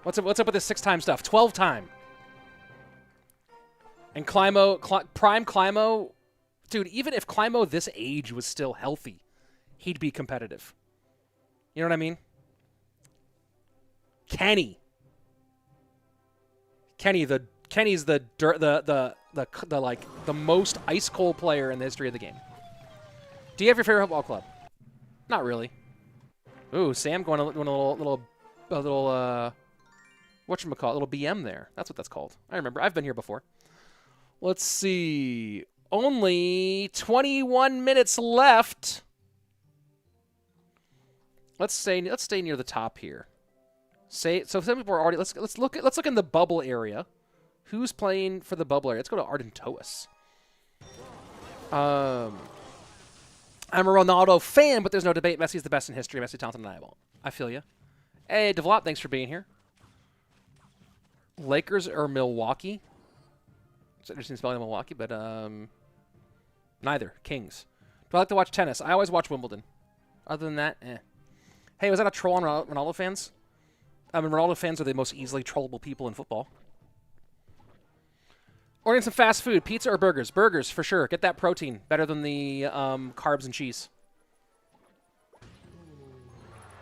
What's up with this 6-time stuff? 12-time. And Climo, prime Climo, dude, even if Climo this age was still healthy, he'd be competitive. You know what I mean? Kenny's the most ice cold player in the history of the game. Do you have your favorite football club? Not really. Ooh, Sam going a little whatchamacallit, little BM there. That's what that's called. I remember. I've been here before. Let's see. Only 21 minutes left. Let's stay near the top here. So some people are already. Let's look in the bubble area. Who's playing for the bubble area? Let's go to Ardentois. I'm a Ronaldo fan, but there's no debate. Messi's the best in history. Messi, talented, and undeniable. I feel you. Hey, Develop, thanks for being here. Lakers or Milwaukee? It's interesting spelling Milwaukee, but neither. Kings. Do I like to watch tennis? I always watch Wimbledon. Other than that, eh. Hey, was that a troll on Ronaldo fans? I mean, Ronaldo fans are the most easily trollable people in football. Ordering some fast food, pizza or burgers? Burgers, for sure. Get that protein. Better than the carbs and cheese.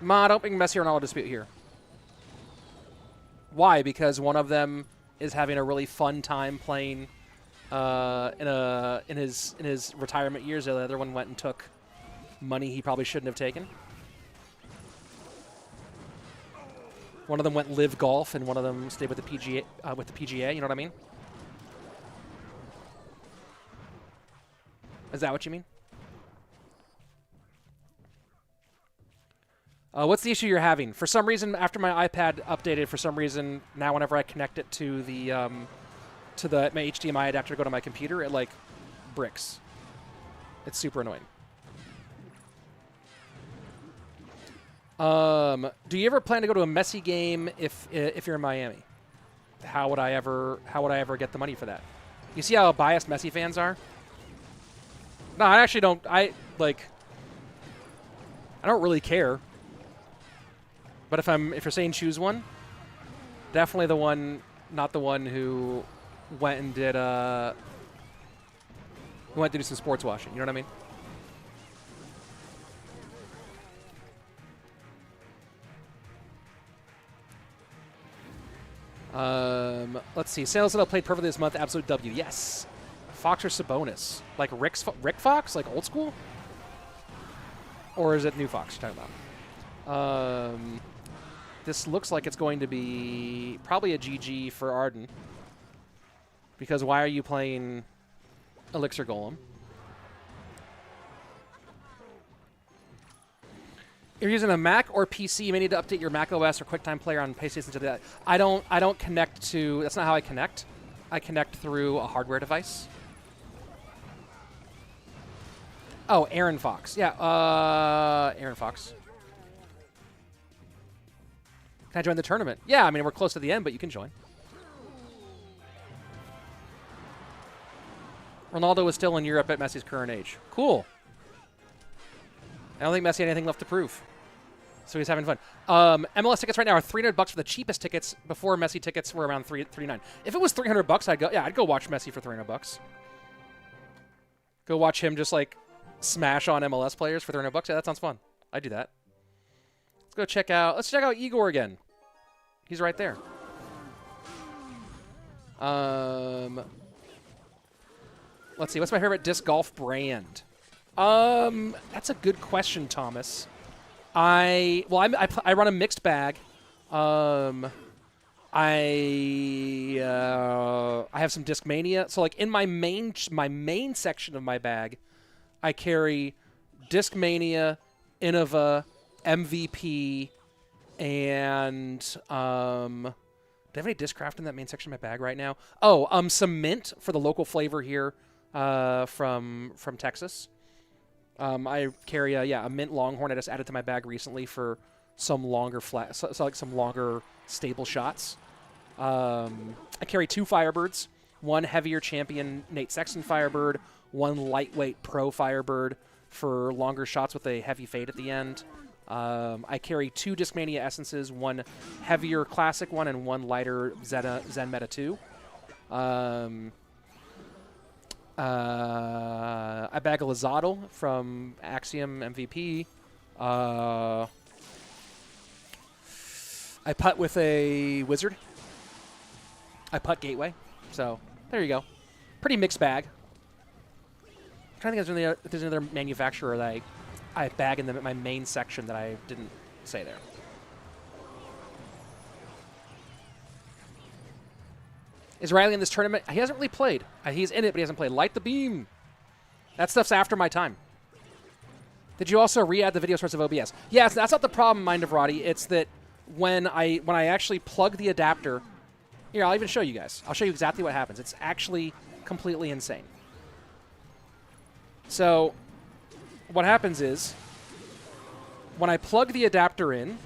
Ma, don't bring Messi or Ronaldo dispute here. Why? Because one of them is having a really fun time playing in his retirement years. The other one went and took money he probably shouldn't have taken. One of them went live golf, and one of them stayed with the PGA. You know what I mean? Is that what you mean? What's the issue you're having? For some reason, after my iPad updated, for some reason now whenever I connect it to the my HDMI adapter to go to my computer, it like bricks. It's super annoying. Do you ever plan to go to a Messi game if you're in Miami? How would I ever get the money for that? You see how biased Messi fans are? No, I actually don't. I don't really care. But if you're saying choose one, definitely the one, not the one who went and did who went to do some sports washing. You know what I mean? Let's see. Sales that played perfectly this month. Absolute W. Yes. Fox or Sabonis? Like Rick Fox? Like old school? Or is it new Fox you're talking about? This looks like it's going to be probably a GG for Arden. Because why are you playing Elixir Golem? you're using a Mac or PC, you may need to update your Mac OS or QuickTime Player on PlayStation to that. I don't connect to. That's not how I connect. I connect through a hardware device. Oh, Aaron Fox. Yeah, Aaron Fox. Can I join the tournament? Yeah, I mean, we're close to the end, but you can join. Ronaldo is still in Europe at Messi's current age. Cool. I don't think Messi had anything left to prove. So he's having fun. MLS tickets right now are $300 for the cheapest tickets. Before Messi tickets were around $399. If it was $300, I'd go watch Messi for $300. Go watch him just like smash on MLS players for $300. Yeah, that sounds fun. I'd do that. Let's check out Igor again. He's right there. Let's see. What's my favorite disc golf brand? That's a good question, Thomas. I run a mixed bag. I have some Discmania. So like in my main section of my bag, I carry Discmania, Innova, MVP, and do I have any Discraft in that main section of my bag right now? Oh, some mint for the local flavor here from Texas. I carry a mint Longhorn I just added to my bag recently for some longer like some longer stable shots. I carry 2 Firebirds, one heavier champion Nate Sexton Firebird, one lightweight pro Firebird for longer shots with a heavy fade at the end. I carry 2 Discmania Essences, one heavier classic one and one lighter Zen Meta 2. I bag a Lizado from Axiom MVP. I putt with a Wizard. I putt Gateway. So, there you go. Pretty mixed bag. I'm trying to think if there's another manufacturer that I bag in my main section that I didn't say there. Is Riley in this tournament? He hasn't really played. He's in it, but he hasn't played. Light the beam. That stuff's after my time. Did you also re-add the video source of OBS? Yes, that's not the problem, Mind of Roddy. It's that when I actually plug the adapter, here, I'll even show you guys. I'll show you exactly what happens. It's actually completely insane. So what happens is when I plug the adapter in,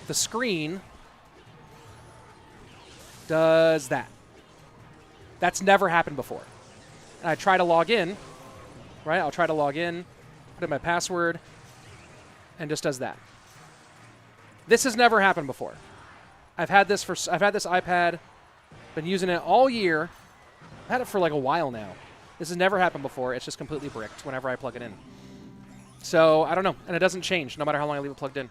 the screen does that. That's never happened before. And I try to log in, right? I'll try to log in, put in my password, and just does that. This has never happened before. I've had this iPad, been using it all year. I've had it for like a while now. This has never happened before. It's just completely bricked whenever I plug it in. So I don't know, and it doesn't change no matter how long I leave it plugged in.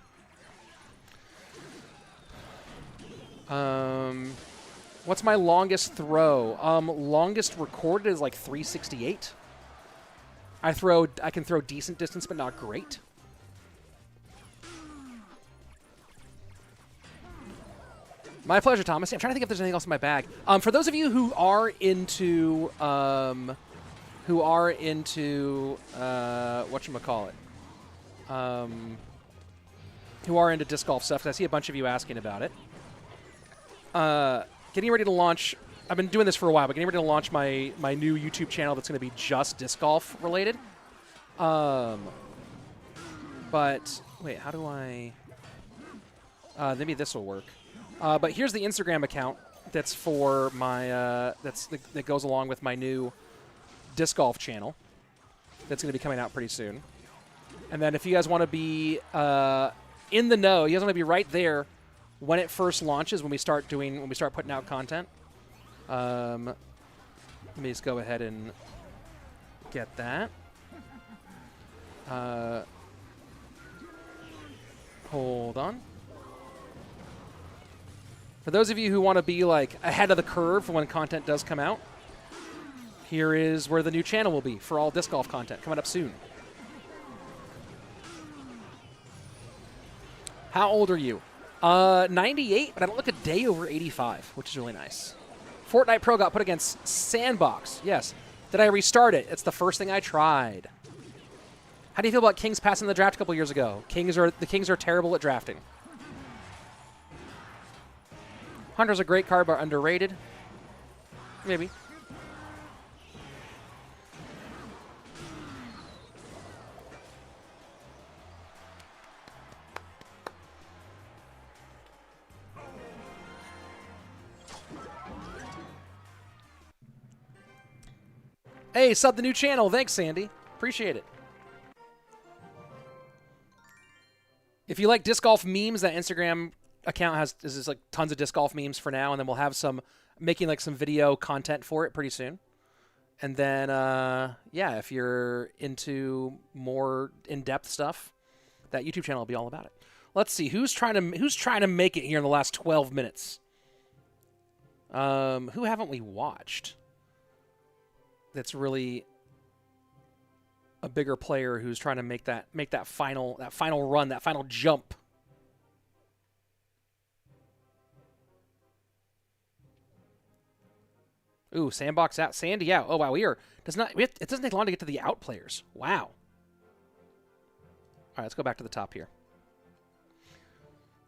What's my longest throw? Longest recorded is like 368. I can throw decent distance, but not great. My pleasure, Thomas. I'm trying to think if there's anything else in my bag. For those of you who are into whatchamacallit, who are into disc golf stuff, because I see a bunch of you asking about it. Getting ready to launch. I've been doing this for a while, but getting ready to launch my new YouTube channel that's going to be just disc golf related. But wait, how do I? Maybe this will work. But here's the Instagram account that's for my that goes along with my new disc golf channel. That's going to be coming out pretty soon. And then if you guys want to be in the know, you guys want to be right there when it first launches, when we start putting out content. Let me just go ahead and get that. Hold on. For those of you who want to be like ahead of the curve when content does come out, here is where the new channel will be for all disc golf content coming up soon. How old are you? 98, but I don't look a day over 85, which is really nice. Fortnite Pro got put against Sandbox. Yes. Did I restart it? It's the first thing I tried. How do you feel about Kings passing the draft a couple years ago? The Kings are terrible at drafting. Hunter's a great card, but underrated. Maybe. Hey, sub the new channel. Thanks, Sandy. Appreciate it. If you like disc golf memes, that Instagram account has is like tons of disc golf memes for now, and then we'll have some making like some video content for it pretty soon. And then yeah, if you're into more in-depth stuff, that YouTube channel will be all about it. Let's see who's trying to make it here in the last 12 minutes. Who haven't we watched? That's really a bigger player who's trying to make that final run, that final jump. Ooh, sandbox out, Sandy out. Oh wow, it doesn't take long to get to the out players. Wow. All right, let's go back to the top here.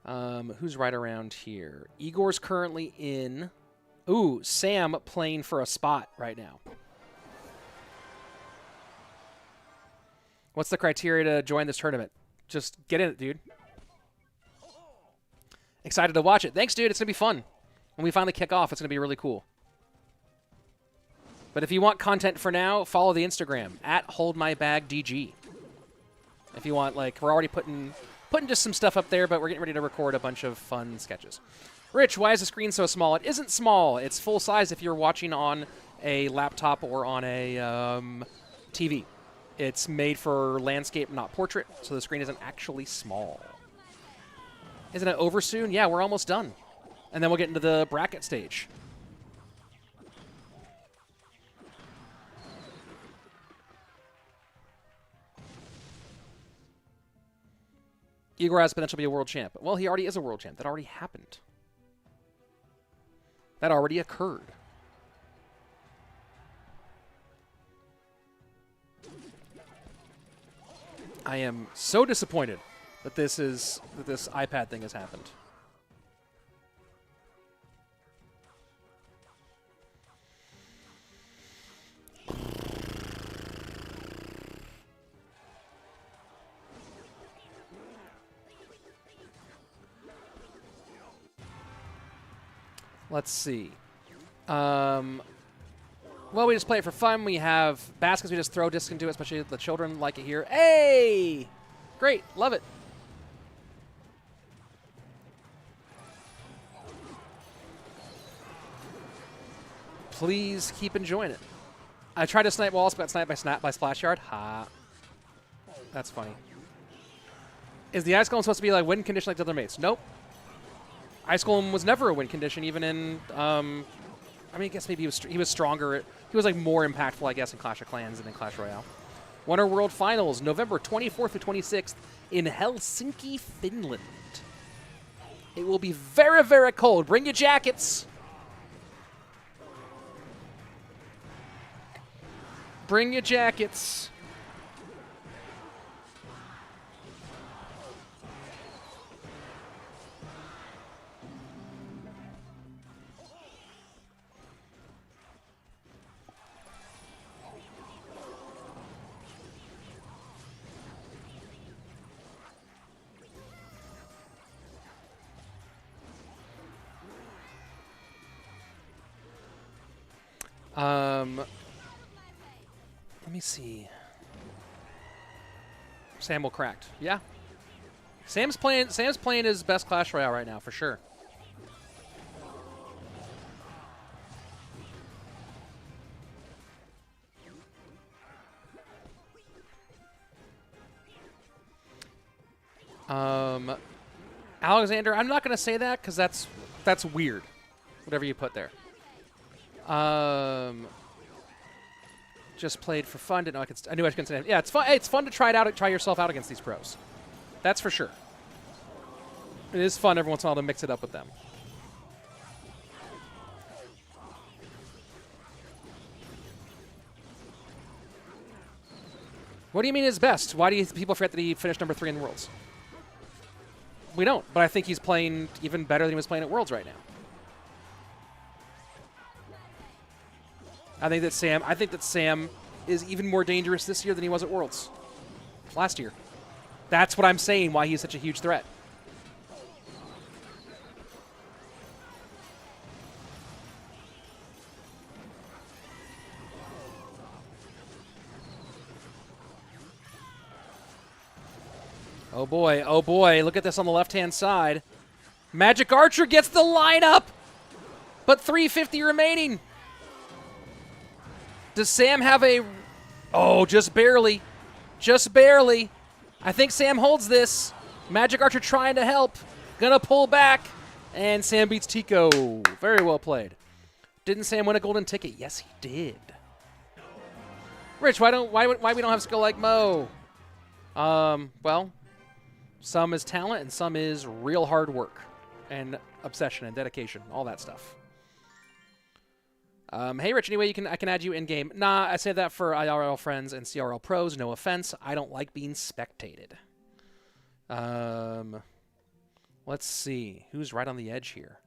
Who's right around here? Igor's currently in. Ooh, Sam playing for a spot right now. What's the criteria to join this tournament? Just get in it, dude. Excited to watch it. Thanks, dude. It's going to be fun. When we finally kick off, it's going to be really cool. But if you want content for now, follow the Instagram, @HoldMyBagDG. If you want, like, we're already putting just some stuff up there, but we're getting ready to record a bunch of fun sketches. Rich, why is the screen so small? It isn't small. It's full size if you're watching on a laptop or on a TV. It's made for landscape, not portrait, so the screen isn't actually small. Isn't it over soon? Yeah, we're almost done. And then we'll get into the bracket stage. Igor has potential to be a world champ. Well, he already is a world champ. That already happened. That already occurred. I am so disappointed that this iPad thing has happened. Let's see. Well, we just play it for fun. We have baskets we just throw discs into, especially the children like it here. Hey! Great. Love it. Please keep enjoying it. I tried to snipe walls, but got sniped by Splash Yard. Ha. That's funny. Is the Ice Golem supposed to be like win condition like the other mates? Nope. Ice Golem was never a win condition, even in... I mean, I guess maybe he was stronger. He was like more impactful, I guess, in Clash of Clans than in Clash Royale. Winter World Finals, November 24th to 26th in Helsinki, Finland. It will be very, very cold. Bring your jackets. Bring your jackets. Let me see. Sam will cracked. Yeah. Sam's playing his best Clash Royale right now, for sure. Alexander, I'm not going to say that because that's weird. Whatever you put there. Just played for fun. Didn't know I knew I could say. Yeah, it's fun. Hey, it's fun to try yourself out against these pros. That's for sure. It is fun every once in a while to mix it up with them. What do you mean his best? Why do people forget that he finished number 3 in the Worlds? We don't, but I think he's playing even better than he was playing at Worlds right now. I think that Sam is even more dangerous this year than he was at Worlds last year. That's what I'm saying, why he's such a huge threat. Oh boy, look at this on the left-hand side. Magic Archer gets the lineup, but 350 remaining. Does Sam have a... Oh, just barely. Just barely. I think Sam holds this. Magic Archer trying to help. Gonna pull back. And Sam beats Tico. Very well played. Didn't Sam win a golden ticket? Yes, he did. Rich, why we don't have skill like Mo? Well, some is talent and some is real hard work and obsession and dedication, all that stuff. Hey, Rich, anyway, I can add you in-game. Nah, I say that for IRL friends and CRL pros. No offense. I don't like being spectated. Let's see. Who's right on the edge here?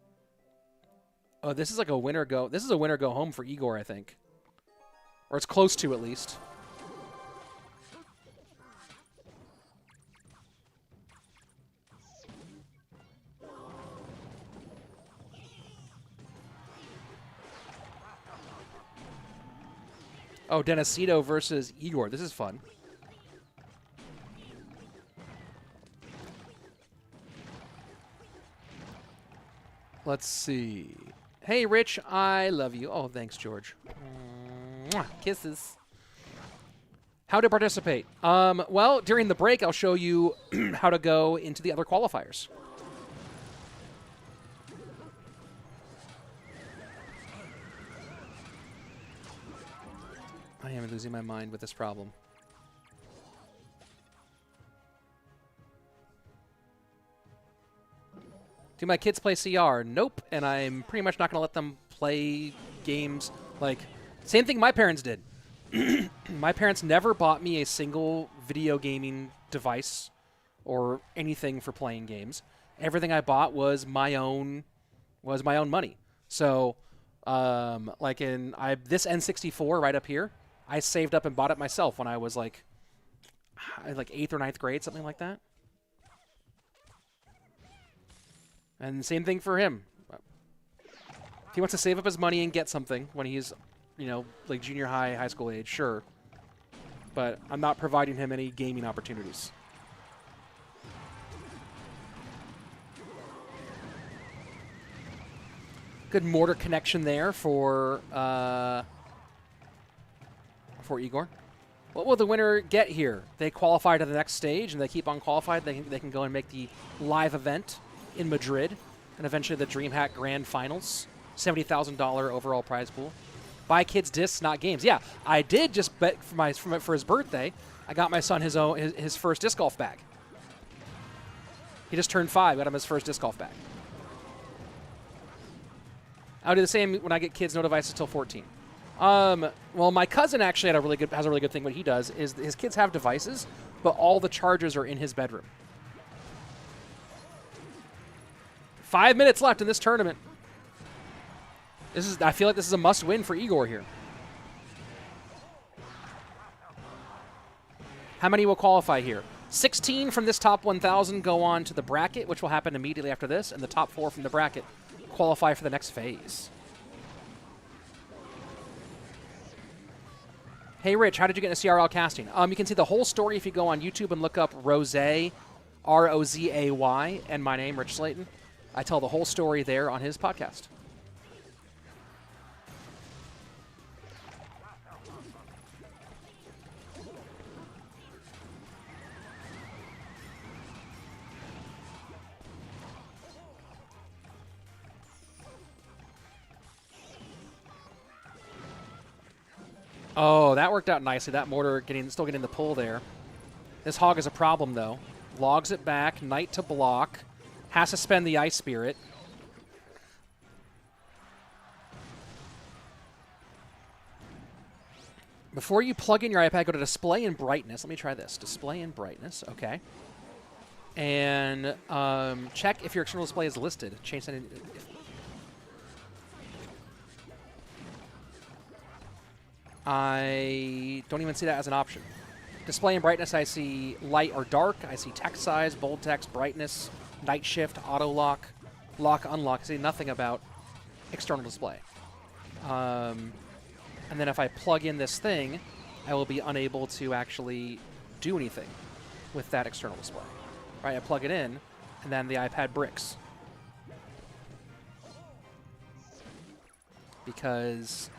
Oh, this is like a winner go. This is a winner go home for Igor, I think. Or it's close to, at least. Oh, Denisito versus Igor. This is fun. Let's see. Hey, Rich, I love you. Oh, thanks, George. Mwah, kisses. How to participate? Well, during the break, I'll show you how to go into the other qualifiers. I am losing my mind with this problem. Do my kids play CR? Nope, and I'm pretty much not going to let them play games. Like, same thing my parents did. My parents never bought me a single video gaming device or anything for playing games. Everything I bought was my own money. So, like this N64 right up here, I saved up and bought it myself when I was like 8th or 9th grade, something like that. And same thing for him. If he wants to save up his money and get something when he's, like junior high, high school age, sure. But I'm not providing him any gaming opportunities. Good mortar connection there for Igor. What will the winner get here? They qualify to the next stage, and they keep on qualified. They can go and make the live event in Madrid, and eventually the Dreamhack Grand Finals. $70,000 overall prize pool. Buy kids discs, not games. Yeah, I did just bet for his birthday. I got my son his first disc golf bag. He just turned 5. Got him his first disc golf bag. I'll do the same when I get kids no devices till 14. Well, my cousin actually has a really good thing. What he does is his kids have devices, but all the chargers are in his bedroom. 5 minutes left in this tournament. I feel like this is a must-win for Igor here. How many will qualify here? 16 from this top 1,000 go on to the bracket, which will happen immediately after this, and the top 4 from the bracket qualify for the next phase. Hey, Rich, how did you get into CRL casting? You can see the whole story if you go on YouTube and look up Rosé, R-O-Z-A-Y, and my name, Rich Slayton. I tell the whole story there on his podcast. Oh, that worked out nicely. That mortar still getting the pull there. This hog is a problem, though. Logs it back. Knight to block. Has to spend the Ice Spirit. Before you plug in your iPad, go to display and brightness. Let me try this. Display and brightness. Okay. And check if your external display is listed. Change that. I don't even see that as an option. Display and brightness, I see light or dark. I see text size, bold text, brightness, night shift, auto lock, lock, unlock. I see nothing about external display. And then if I plug in this thing, I will be unable to actually do anything with that external display. Right, I plug it in, and then the iPad bricks. Because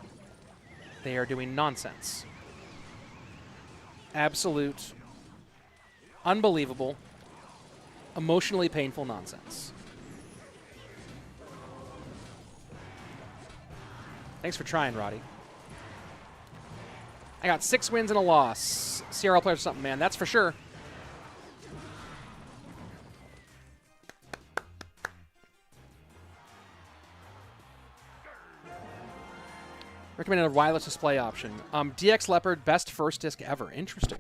they are doing nonsense. Absolute, unbelievable, emotionally painful nonsense. Thanks for trying, Roddy. I got 6 wins and a loss. CRL players or something, man. That's for sure. Recommended a wireless display option. DX Leopard, best first disc ever. Interesting.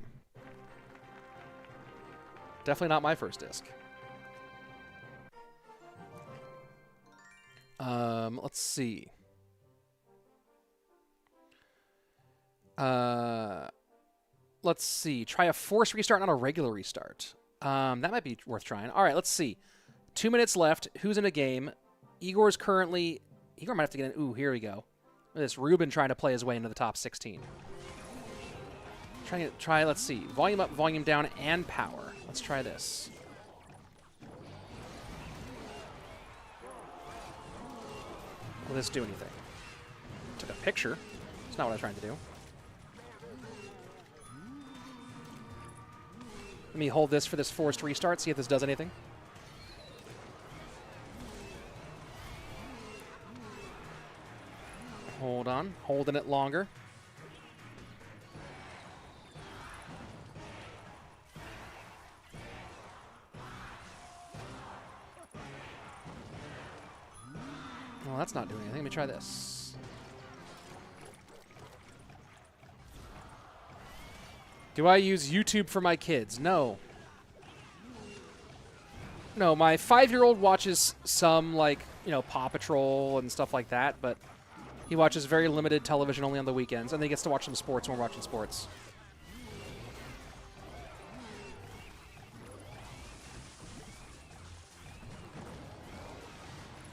Definitely not my first disc. Let's see. Let's see. Try a forced restart, not a regular restart. That might be worth trying. All right, let's see. 2 minutes left. Who's in a game? Igor's currently... Igor might have to get in. Ooh, here we go. Look at this. Ruben trying to play his way into the top 16. Let's see. Volume up, volume down, and power. Let's try this. Will this do anything? Took a picture. That's not what I was trying to do. Let me hold this for this forced restart, see if this does anything. Hold on. Holding it longer. Well, that's not doing anything. Let me try this. Do I use YouTube for my kids? No. No, my 5-year-old watches some, like, you know, Paw Patrol and stuff like that, but he watches very limited television only on the weekends, and then he gets to watch some sports when we're watching sports.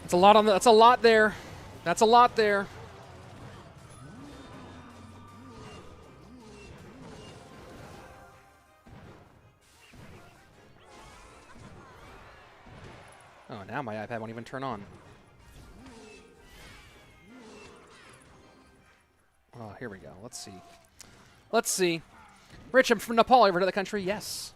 That's a lot on the, that's a lot there. That's a lot there. Oh, now my iPad won't even turn on. Oh, here we go. Let's see. Let's see. Rich, I'm from Nepal. Ever to the country? Yes.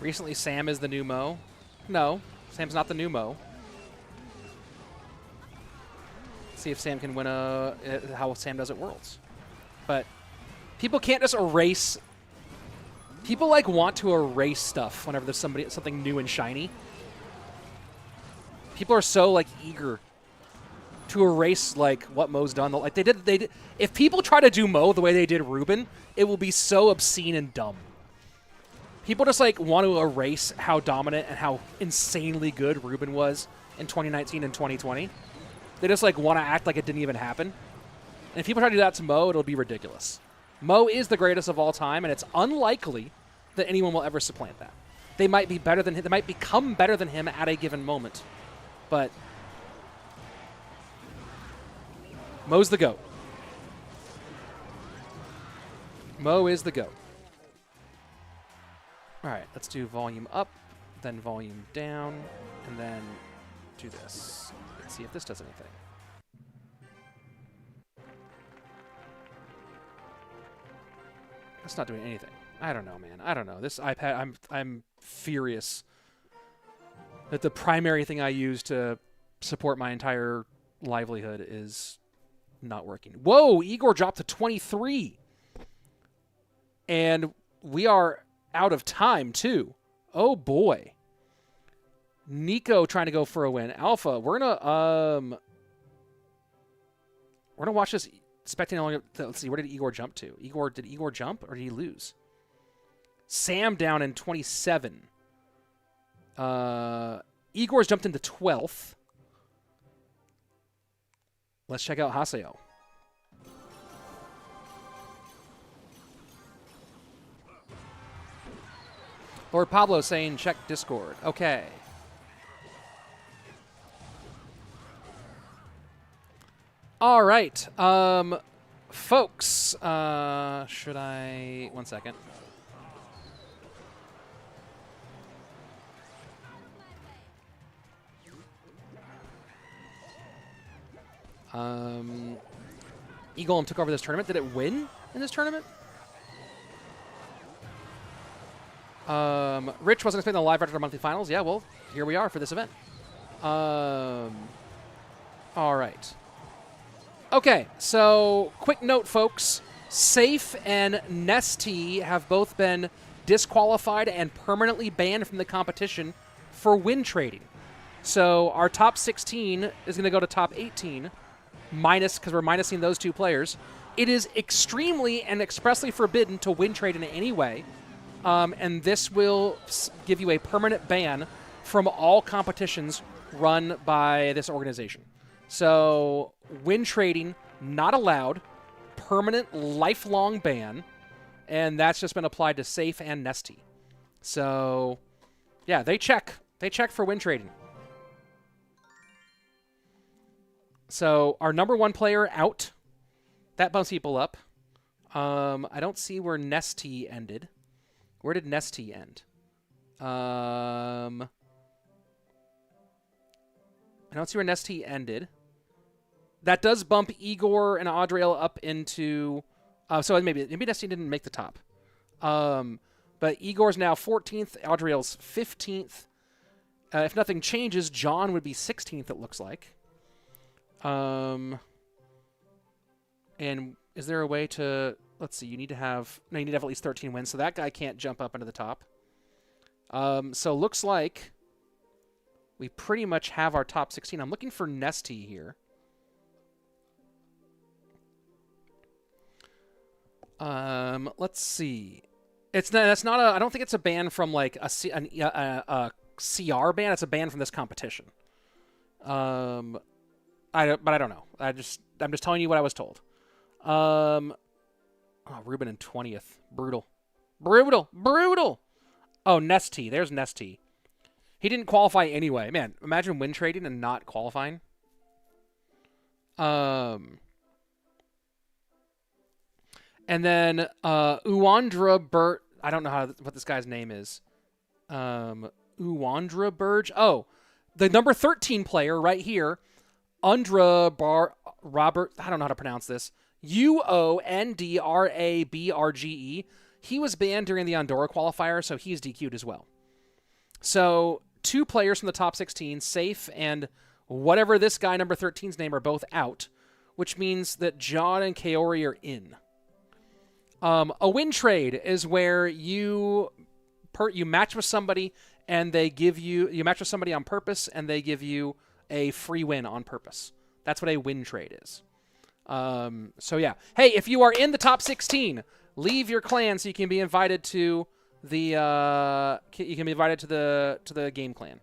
Recently, Sam is the new Mo. No, Sam's not the new Mo. See if Sam can win how Sam does at Worlds. But people can't just erase. People like want to erase stuff whenever there's something new and shiny. People are so like eager to erase like what Mo's done. Like they did. If people try to do Mo the way they did Ruben, it will be so obscene and dumb. People just like want to erase how dominant and how insanely good Ruben was in 2019 and 2020. They just like want to act like it didn't even happen. And if people try to do that to Mo, it'll be ridiculous. Mo is the greatest of all time, and it's unlikely that anyone will ever supplant that. They might be better than him. They might become better than him at a given moment. But Mo's the GOAT. Mo is the GOAT. All right, let's do volume up, then volume down, and then do this. Let's see if this does anything. That's not doing anything. I don't know, man. I don't know. This iPad, I'm furious that the primary thing I use to support my entire livelihood is not working. Whoa, Igor dropped to 23. And we are out of time, too. Oh boy. Nico trying to go for a win. Alpha, we're gonna watch this spectating along. Let's see, where did Igor jump to? Did Igor jump or did he lose? Sam down in 27. Igor's jumped into 12th. Let's check out Haseo. Lord Pablo saying check Discord. Okay. All right. Folks, should I... One second. Eagle took over this tournament. Did it win in this tournament? Rich wasn't expecting the live after the monthly finals. Yeah, well, here we are for this event. All right. Okay, so quick note, folks. Safe and Nesty have both been disqualified and permanently banned from the competition for win trading. So our top 16 is going to go to top 18, because we're minusing those two players. It is extremely and expressly forbidden to win trade in any way, and this will give you a permanent ban from all competitions run by this organization. So win trading, not allowed, permanent, lifelong ban, and that's just been applied to Safe and Nesty. So, yeah, they check. They check for win trading. So our number one player out. That bumps people up. I don't see where Nesty ended. Where did Nesty end? I don't see where Nesty ended. That does bump Igor and Adriel up into... so maybe Nesty didn't make the top. But Igor's now 14th. Adriel's 15th. If nothing changes, John would be 16th, it looks like. And is there a way to... Let's see. You need to have at least 13 wins, so that guy can't jump up into the top. So looks like we pretty much have our top 16. I'm looking for Nesty here. Let's see. That's not a. I don't think it's a ban from like a CR ban. It's a ban from this competition. But I don't know. I'm just telling you what I was told. Oh, Ruben in 20th. Brutal. Oh, Nesty. There's Nesty. He didn't qualify anyway. Man, imagine win trading and not qualifying. And then Uwandra Burt. I don't know what this guy's name is. Uwandra Burge. Oh, the number 13 player right here. Robert. I don't know how to pronounce this. UONDRABRGE. He was banned during the Andorra qualifier, so he's DQ'd as well. So 2 players from the top 16, Safe and whatever this guy number 13's name, are both out, which means that John and Kaori are in. A win trade is where you match with somebody and they give you match with somebody on purpose and they give you a free win on purpose. That's what a win trade is. So yeah. Hey, if you are in the top 16, leave your clan so you can be invited to the game clan.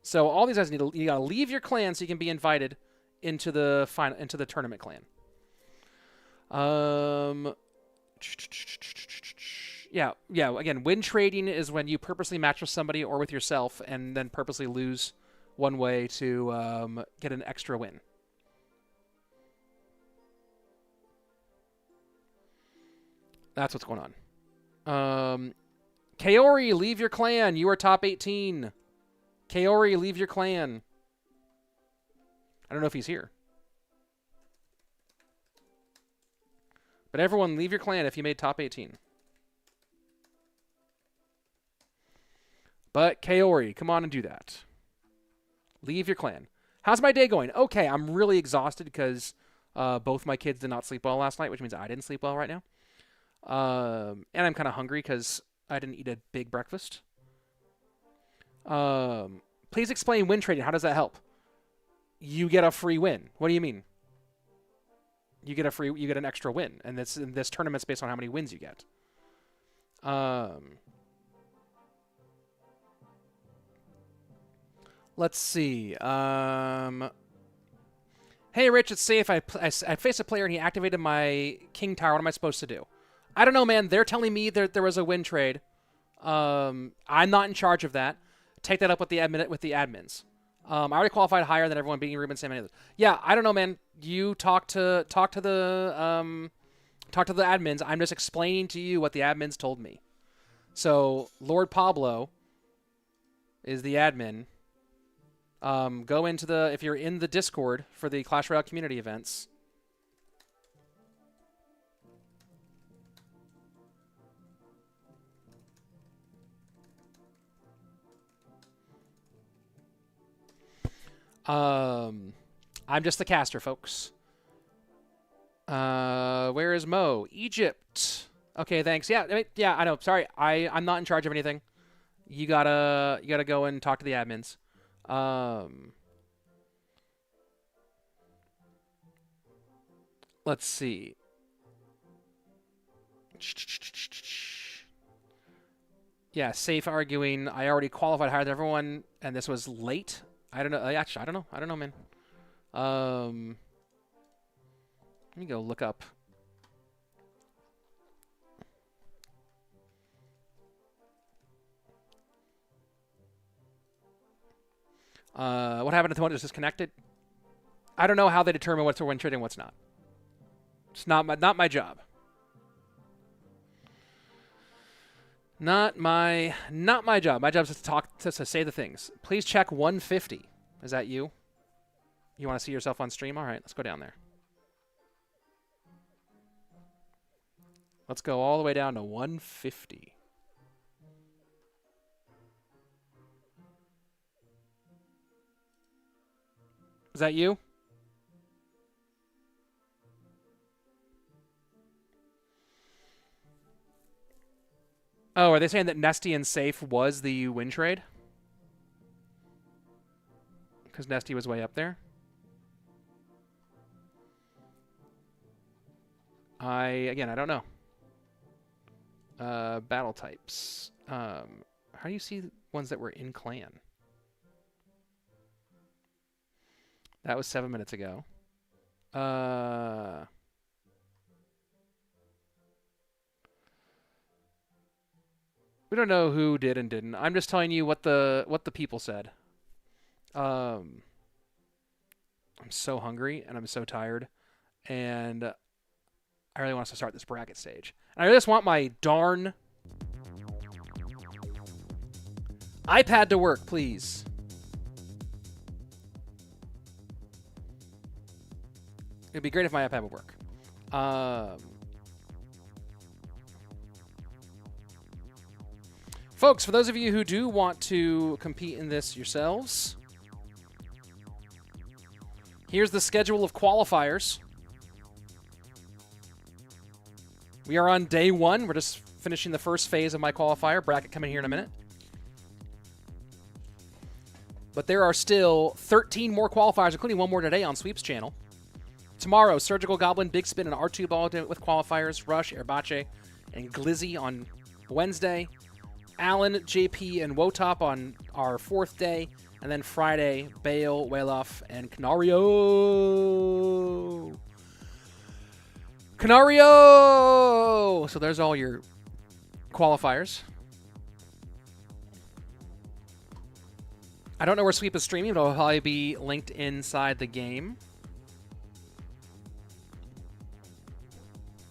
So all these guys you gotta leave your clan so you can be invited into the tournament clan. Yeah. Again, win trading is when you purposely match with somebody or with yourself and then purposely lose one way to get an extra win. That's what's going on. Kaori, leave your clan. You are top 18. Kaori, leave your clan. I don't know if he's here. But everyone, leave your clan if you made top 18. But Kaori, come on and do that. Leave your clan. How's my day going? Okay, I'm really exhausted because both my kids did not sleep well last night, which means I didn't sleep well right now. And I'm kind of hungry because I didn't eat a big breakfast. Please explain win trading. How does that help? You get a free win. What do you mean? You get an extra win, and this tournament's based on how many wins you get. Let's see. Hey, Rich, it's safe. I faced a player and he activated my king tower. What am I supposed to do? I don't know, man. They're telling me there was a win trade. I'm not in charge of that. Take that up with the admins. I already qualified higher than everyone, beating Ruben, Sam, and others. Yeah, I don't know, man. You talk to the admins. I'm just explaining to you what the admins told me. So Lord Pablo is the admin. Go into if you're in the Discord for the Clash Royale community events. I'm just the caster, folks. Where is Mo? Egypt. Okay, thanks. Yeah, I know. Sorry, I'm not in charge of anything. You gotta go and talk to the admins. Let's see. Yeah, safe arguing. I already qualified higher than everyone, and this was late. I don't know. Actually, I don't know. I don't know, man. Let me go look up. What happened to the one that was disconnected? I don't know how they determine what's a win trade and what's not. It's not my job. Not my job. My job is to talk to say the things. Please check 150. Is that you? You want to see yourself on stream? All right, let's go down there. Let's go all the way down to 150. Is that you? Oh, are they saying that Nesty and Safe was the win trade? Because Nesty was way up there. I don't know. Battle types. How do you see ones that were in clan? That was 7 minutes ago. We don't know who did and didn't. I'm just telling you what the people said. I'm so hungry and I'm so tired, and I really want us to start this bracket stage. And I just want my darn iPad to work, please. It'd be great if my iPad would work. Folks, for those of you who do want to compete in this yourselves, here's the schedule of qualifiers. We are on day 1. We're just finishing the first phase of my qualifier. Bracket coming here in a minute. But there are still 13 more qualifiers, including one more today on Sweep's channel. Tomorrow, Surgical Goblin, Big Spin, and R2 Ball with qualifiers. Rush, Airbache, and Glizzy on Wednesday. Allen, JP, and Wotop on our 4th day. And then Friday, Bale, Wayloff, and Canario. Canario! So there's all your qualifiers. I don't know where Sweep is streaming, but it'll probably be linked inside the game.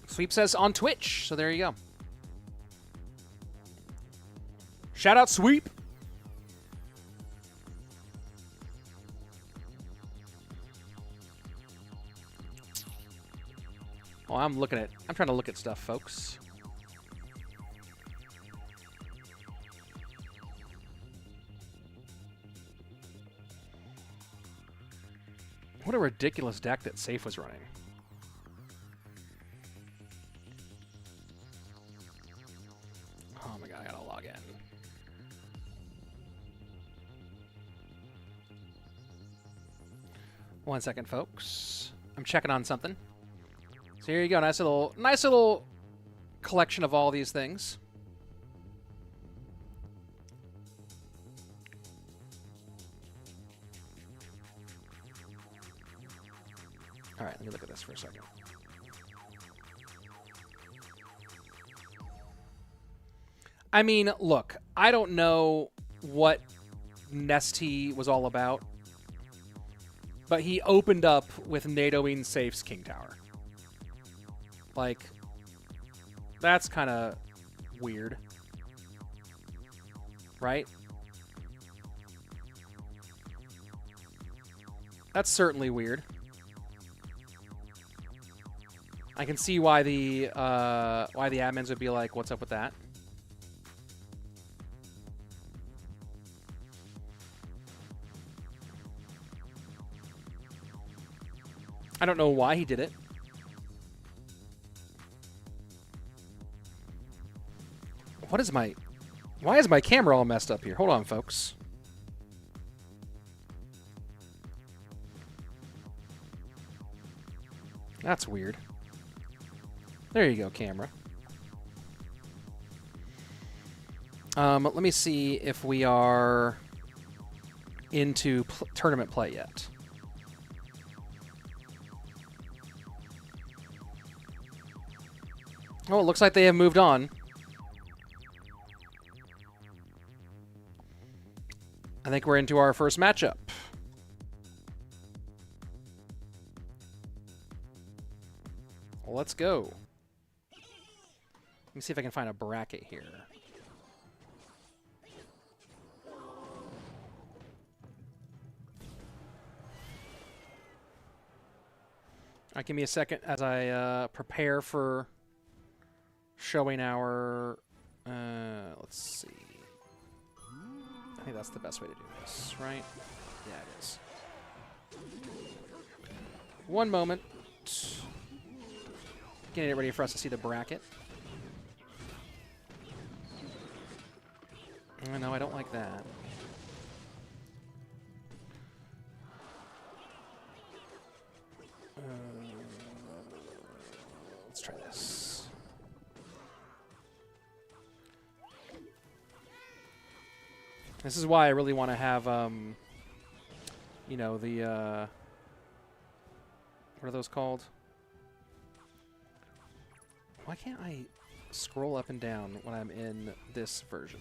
Sweep says on Twitch, so there you go. Shout out Sweep. Oh, I'm trying to look at stuff, folks. What a ridiculous deck that Safe was running. Oh my god, I gotta log in. 1 second, folks. I'm checking on something. So here you go. Nice little collection of all these things. All right, let me look at this for a second. I mean, look, I don't know what Nesty was all about, but he opened up with NATOing Safe's King Tower. Like, that's kind of weird, right? That's certainly weird. I can see why the admins would be like, "What's up with that?" I don't know why he did it. Why is my camera all messed up here? Hold on, folks. That's weird. There you go, camera. Let me see if we are into tournament play yet. Oh, it looks like they have moved on. I think we're into our first matchup. Well, let's go. Let me see if I can find a bracket here. All right, give me a second as I prepare for showing our... let's see. I think that's the best way to do this, right? Yeah, it is. One moment. Getting it ready for us to see the bracket. Oh, no, I don't like that. Let's try this. This is why I really want to have, you know, the, what are those called? Why can't I scroll up and down when I'm in this version?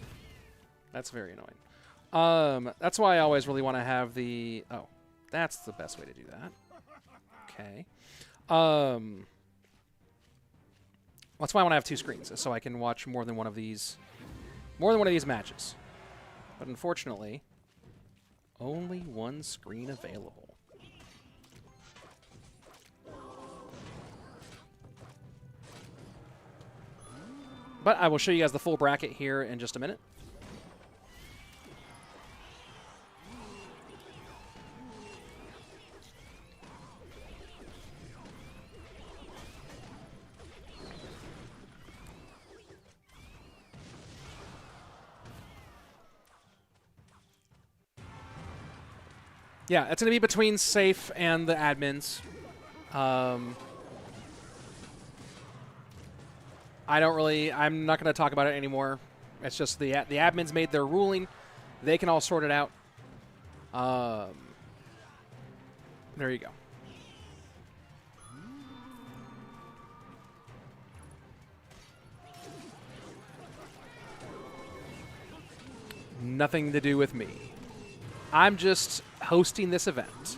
That's very annoying. That's why I always really want to have the... Oh, that's the best way to do that. Okay. That's why I want to have two screens, so I can watch more than one of these matches. But unfortunately, only one screen available. But I will show you guys the full bracket here in just a minute. Yeah, it's going to be between Safe and the admins. I'm not going to talk about it anymore. It's just the admins made their ruling. They can all sort it out. There you go. Nothing to do with me. I'm just hosting this event.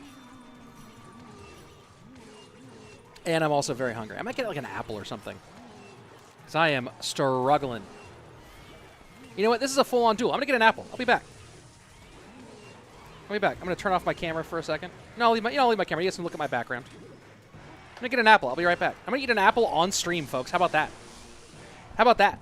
And I'm also very hungry. I might get like an apple or something. Because I am struggling. You know what? This is a full-on duel. I'm going to get an apple. I'll be back. I'll be back. I'm going to turn off my camera for a second. No, I'll leave my camera. You guys can look at my background. I'm going to get an apple. I'll be right back. I'm going to eat an apple on stream, folks. How about that? How about that?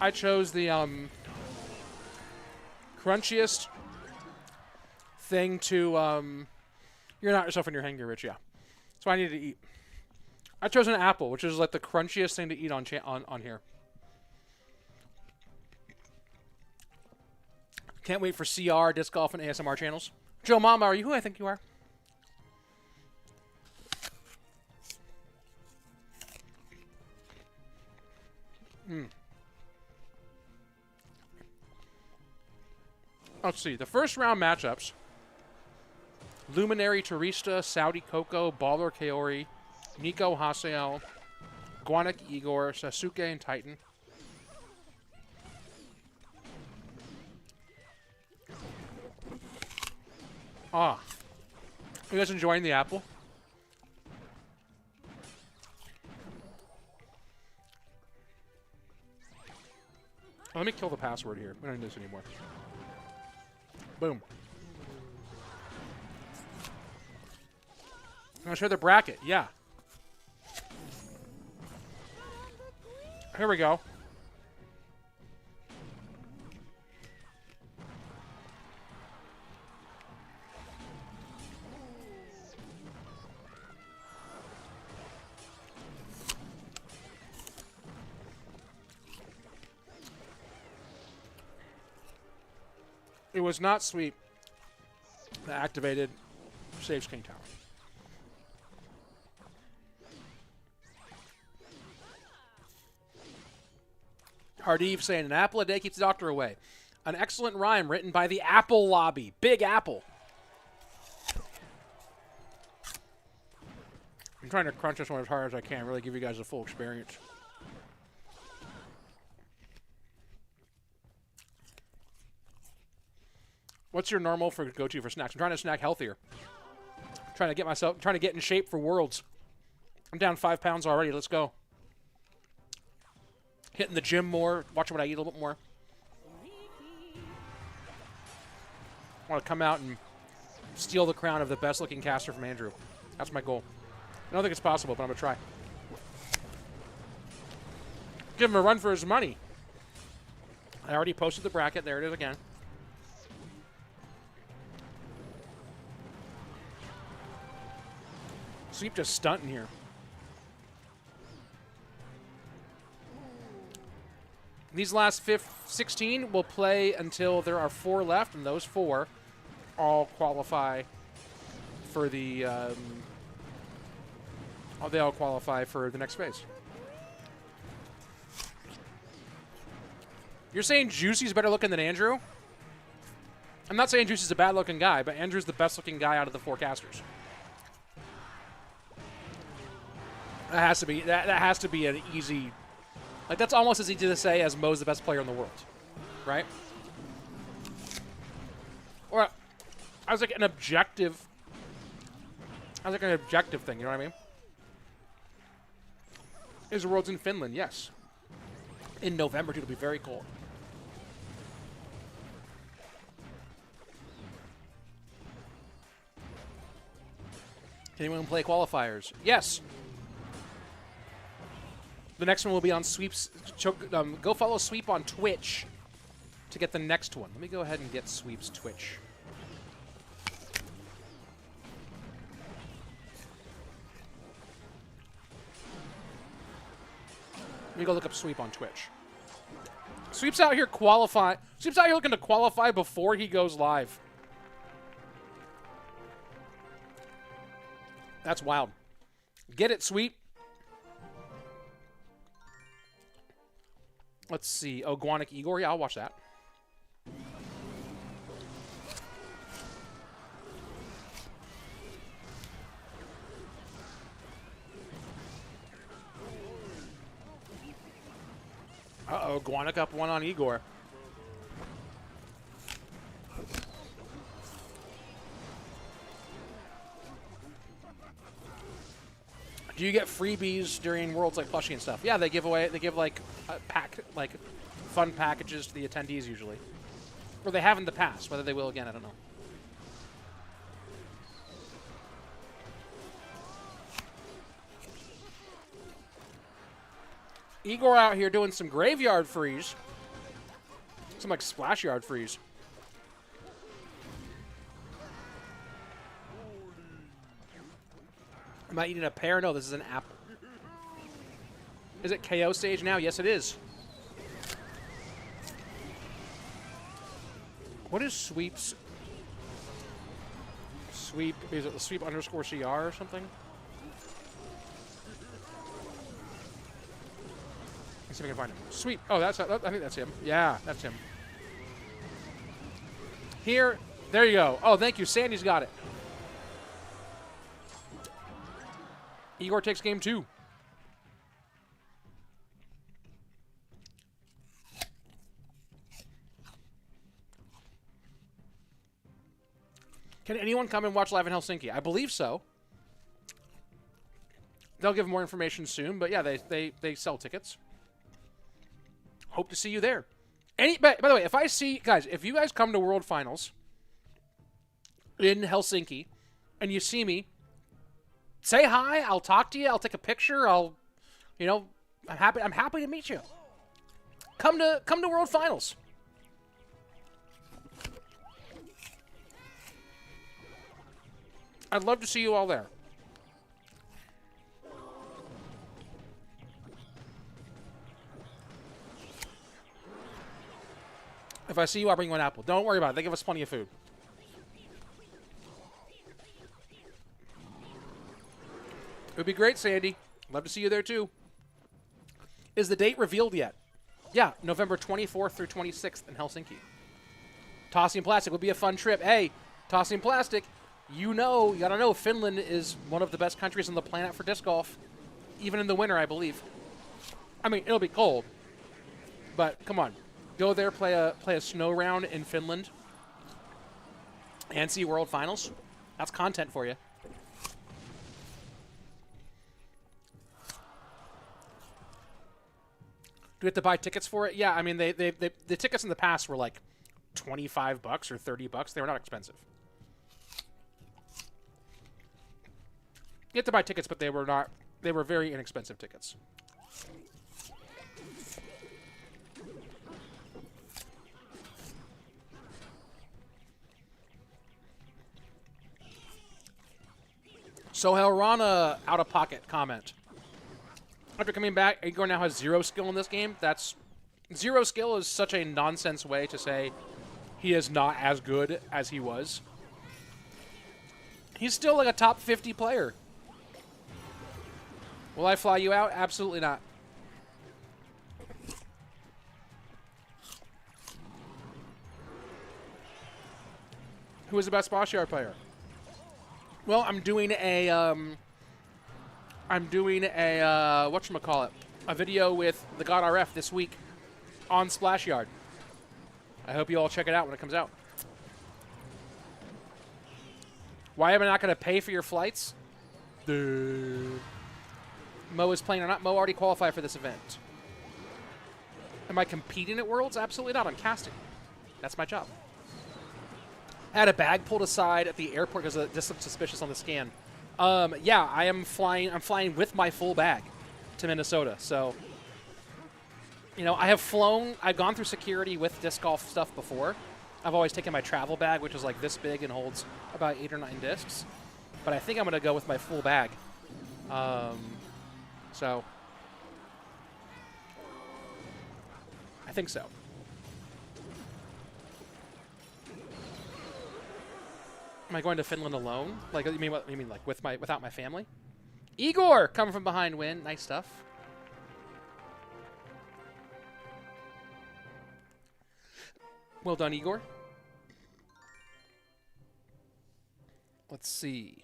I chose the crunchiest thing to you're not yourself when you're hungry, Rich. Yeah, so I needed to eat. I chose an apple, which is like the crunchiest thing to eat on here. Can't wait for CR, disc golf, and ASMR channels. Joe Mama, are you who I think you are? Let's see. The first round matchups. Luminary Turista, Saudi Coco, Baller Kaori, Nico Haseo, Guanak Igor, Sasuke, and Titan. Ah. You guys enjoying the apple? Let me kill the password here. We don't need this anymore. Boom. I'm going to show the bracket. Yeah. Here we go. It was not sweep that activated Saves King Tower. Hardeev saying, an apple a day keeps the doctor away. An excellent rhyme written by the Apple Lobby. Big Apple. I'm trying to crunch this one as hard as I can, really give you guys a full experience. What's your normal for go-to for snacks? I'm trying to snack healthier. I'm trying to get in shape for Worlds. I'm down 5 pounds already. Let's go. Hitting the gym more. Watching what I eat a little bit more. I want to come out and steal the crown of the best-looking caster from Andrew. That's my goal. I don't think it's possible, but I'm going to try. Give him a run for his money. I already posted the bracket. There it is again. Sweep just stunting here. These last 16 will play until there are 4 left, and those 4 all qualify for the. They all qualify for the next phase. You're saying Juicy's better looking than Andrew? I'm not saying Juicy's a bad looking guy, but Andrew's the best looking guy out of the 4 casters. That has to be an easy, like that's almost as easy to say as Mo's the best player in the world, right? Or I was like an objective. I was like an objective thing, you know what I mean? Is the Worlds in Finland? Yes. In November, dude, it'll be very cold. Can anyone play qualifiers? Yes. The next one will be on Sweep's. Go follow Sweep on Twitch to get the next one. Let me go ahead and get Sweep's Twitch. Let me go look up Sweep on Twitch. Sweep's out here qualify. Sweep's out here looking to qualify before he goes live. That's wild. Get it, Sweep. Let's see. Oh, Guanak Igor. Yeah, I'll watch that. Uh-oh, Guanak up 1 on Igor. Do you get freebies during Worlds like plushie and stuff? Yeah, they give like a pack, like fun packages to the attendees usually. Or they have in the past. Whether they will again, I don't know. Igor out here doing some graveyard freeze. Some like Splash Yard freeze. Am I eating a pear? No, this is an apple. Is it KO stage now? Yes, it is. What is sweeps? Sweep, is it the sweep underscore CR or something? Let's see if I can find him. Sweep. Oh, I think that's him. Yeah, that's him. Here. There you go. Oh, thank you. Sandy's got it. Igor takes game 2. Can anyone come and watch live in Helsinki? I believe so. They'll give more information soon, but yeah, they sell tickets. Hope to see you there. By the way, if you guys come to World Finals in Helsinki and you see me, say hi. I'll talk to you. I'll take a picture. I'm happy to meet you. Come to World Finals. I'd love to see you all there. If I see you, I'll bring you an apple. Don't worry about it. They give us plenty of food. It would be great, Sandy. Love to see you there, too. Is the date revealed yet? Yeah, November 24th through 26th in Helsinki. Tossing Plastic would be a fun trip. Hey, Tossing Plastic, you gotta know Finland is one of the best countries on the planet for disc golf. Even in the winter, I believe. I mean, it'll be cold. But, come on. Go there, play a snow round in Finland, and see World Finals. That's content for you. Do we have to buy tickets for it? Yeah, I mean, the tickets in the past were like $25 or $30. They were not expensive. You have to buy tickets, but they were very inexpensive tickets. Sohail Rana out-of-pocket comment. After coming back, Igor now has 0 skill in this game. That's 0 skill is such a nonsense way to say he is not as good as he was. He's still like a top 50 player. Will I fly you out? Absolutely not. Who is the best Splash Yard player? Well, I'm doing a whatchamacallit, a video with the God RF this week on Splash Yard. I hope you all check it out when it comes out. Why am I not going to pay for your flights? Mo is playing or not? Mo already qualified for this event. Am I competing at Worlds? Absolutely not. I'm casting. That's my job. I had a bag pulled aside at the airport because it just looked suspicious on the scan. Yeah, I am flying. I'm flying with my full bag to Minnesota. So, I've gone through security with disc golf stuff before. I've always taken my travel bag, which is like this big and holds about 8 or 9 discs. But I think I'm going to go with my full bag. So, I think so. Am I going to Finland alone? Like, you mean like without my family? Igor, coming from behind, win. Nice stuff. Well done, Igor. Let's see.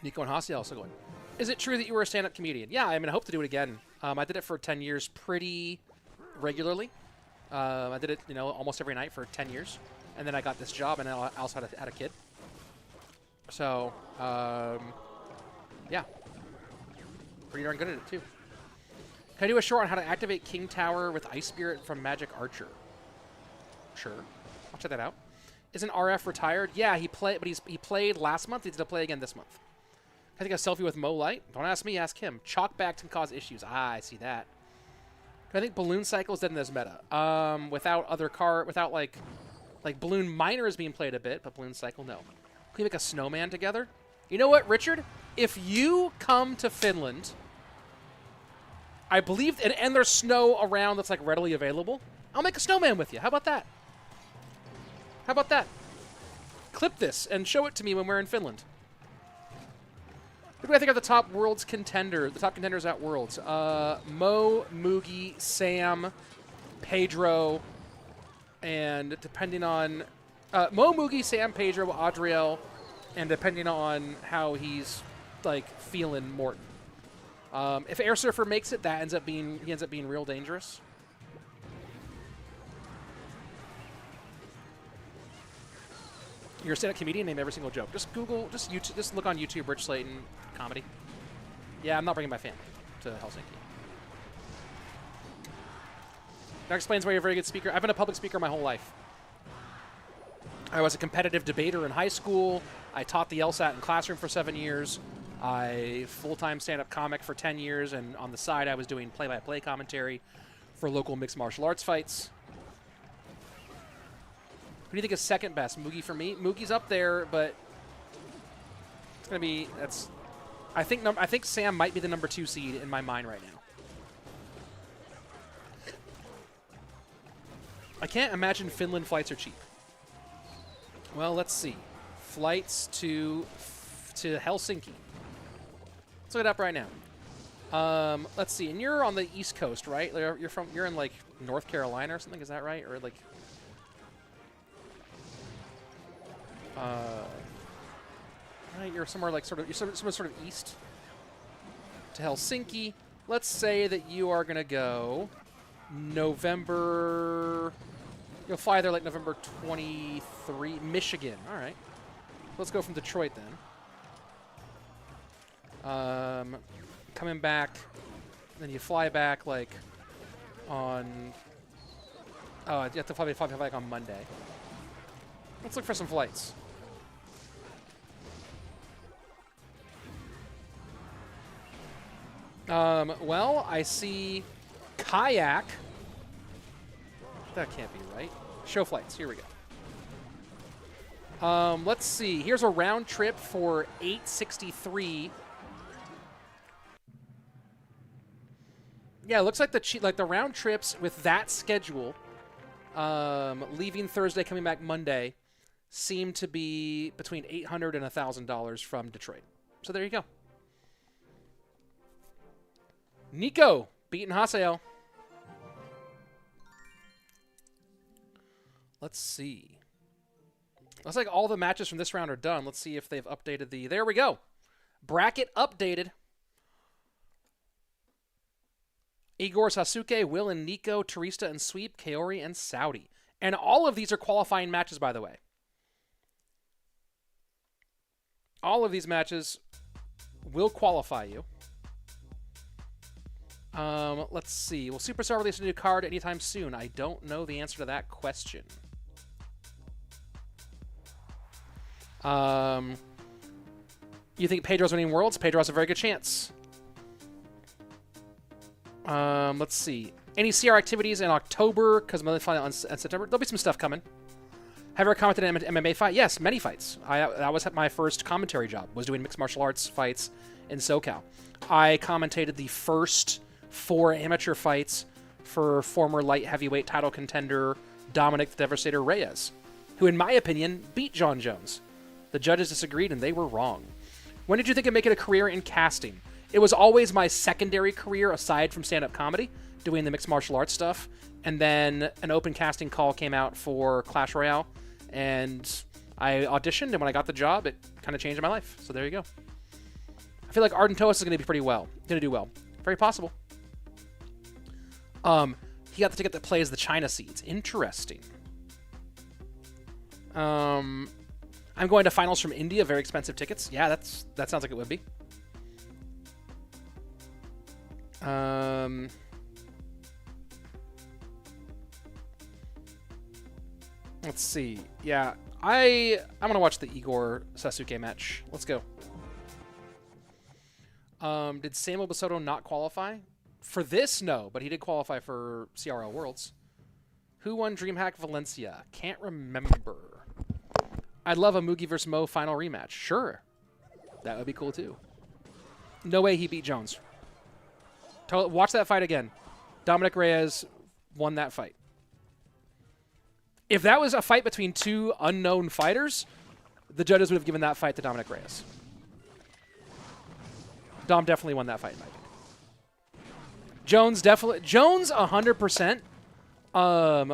Nico and Hasi also going. Is it true that you were a stand-up comedian? Yeah, I hope to do it again. I did it for 10 years pretty regularly. I did it, almost every night for 10 years. And then I got this job, and I also had a kid. So, yeah. Pretty darn good at it, too. Can I do a short on how to activate King Tower with Ice Spirit from Magic Archer? Sure. I'll check that out. Isn't RF retired? Yeah, he played last month. He's going to play again this month. Can I take a selfie with Mo Light? Don't ask me, ask him. Chalk bags can cause issues. Ah, I see that. I think Balloon Cycle is dead in this meta. Without like Balloon Miner is being played a bit, but Balloon Cycle, no. Can we make a snowman together? You know what, Richard? If you come to Finland, I believe, and there's snow around that's like readily available, I'll make a snowman with you. How about that? How about that? Clip this and show it to me when we're in Finland. Who do I think are the top Worlds contender? The top contenders at Worlds. Mo, Mugi, Sam, Pedro, and depending on... Mo, Mugi, Sam, Pedro, Adriel, and depending on how he's like feeling, Morton. If Air Surfer makes it, he ends up being real dangerous. You're a stand-up comedian, name every single joke. Just Google, just YouTube, just look on YouTube, Rich Slayton comedy. Yeah, I'm not bringing my family to Helsinki. That explains why you're a very good speaker. I've been a public speaker my whole life. I was a competitive debater in high school. I taught the LSAT in classroom for 7 years. I full-time stand-up comic for 10 years, and on the side I was doing play-by-play commentary for local mixed martial arts fights. Who do you think is second best? Mugi for me? Mugi's up there, but it's going to be... I think Sam might be the number 2 seed in my mind right now. I can't imagine Finland flights are cheap. Well, let's see. Flights to Helsinki. Let's look it up right now. Let's see. And you're on the East Coast, right? You're in like North Carolina or something. Is that right? Or like... right, you're somewhere like somewhere sort of east to Helsinki. Let's say that you are gonna go November. You'll fly there like November 23, Michigan. All right, let's go from Detroit then. Coming back, then you fly back like on. Oh, you have to fly back on Monday. Let's look for some flights. Well, I see kayak. That can't be right. Show flights. Here we go. Let's see. Here's a round trip for $863. Yeah, it looks like the round trips with that schedule, leaving Thursday, coming back Monday, seem to be between $800 and $1,000 from Detroit. So there you go. Nico beating Haseo. Let's see. Looks like all the matches from this round are done. Let's see if they've updated the... There we go. Bracket updated. Igor, Sasuke, Will and Nico, Terista and Sweep, Kaori and Saudi. And all of these are qualifying matches, by the way. All of these matches will qualify you. Let's see. Will Superstar release a new card anytime soon? I don't know the answer to that question. You think Pedro's winning Worlds? Pedro has a very good chance. Let's see. Any CR activities in October? Because I'm on September. There'll be some stuff coming. Have you ever commented on an MMA fight? Yes, many fights. That was my first commentary job, was doing mixed martial arts fights in SoCal. I commentated the first 4 amateur fights for former light heavyweight title contender Dominic the Devastator Reyes, who, in my opinion, beat John Jones. The judges disagreed, and they were wrong. When did you think of making a career in casting? It was always my secondary career aside from stand-up comedy, doing the mixed martial arts stuff. And then an open casting call came out for Clash Royale, and I auditioned, and when I got the job, it kind of changed my life. So there you go. I feel like Ardentois is going to do well. Very possible. He got the ticket that plays the China Seeds. Interesting. I'm going to finals from India. Very expensive tickets. Yeah, that sounds like it would be. Let's see. Yeah, I'm gonna watch the Igor Sasuke match. Let's go. Did Samuel Basoto not qualify For this, no, but he did qualify for CRL Worlds. Who won Dreamhack Valencia? Can't remember. I'd love a Mugi vs. Mo final rematch. Sure. That would be cool, too. No way he beat Jones. Watch that fight again. Dominic Reyes won that fight. If that was a fight between two unknown fighters, the judges would have given that fight to Dominic Reyes. Dom definitely won that fight, in my opinion. Jones 100%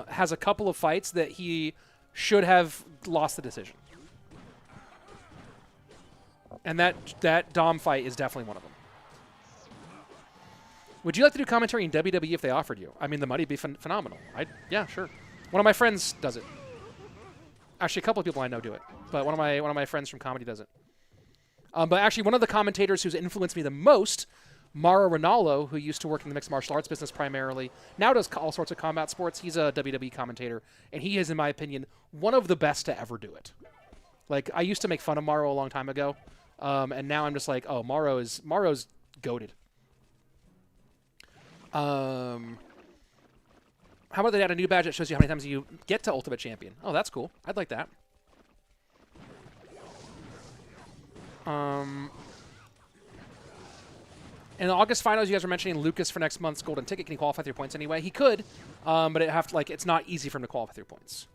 has a couple of fights that he should have lost the decision. And that Dom fight is definitely one of them. Would you like to do commentary in WWE if they offered you? I mean, the money would be phenomenal. Yeah, sure. One of my friends does it. Actually, a couple of people I know do it, but one of my friends from comedy does it. But actually, one of the commentators who's influenced me the most, Mauro Ranallo, who used to work in the mixed martial arts business primarily, now does all sorts of combat sports. He's a WWE commentator, and he is, in my opinion, one of the best to ever do it. Like, I used to make fun of Mauro a long time ago, and now I'm just like, oh, Mauro's goated. How about they add a new badge that shows you how many times you get to Ultimate Champion? Oh, that's cool. I'd like that. In the August finals, you guys were mentioning Lucas for next month's golden ticket. Can he qualify through points anyway? He could, but it's not easy for him to qualify through points.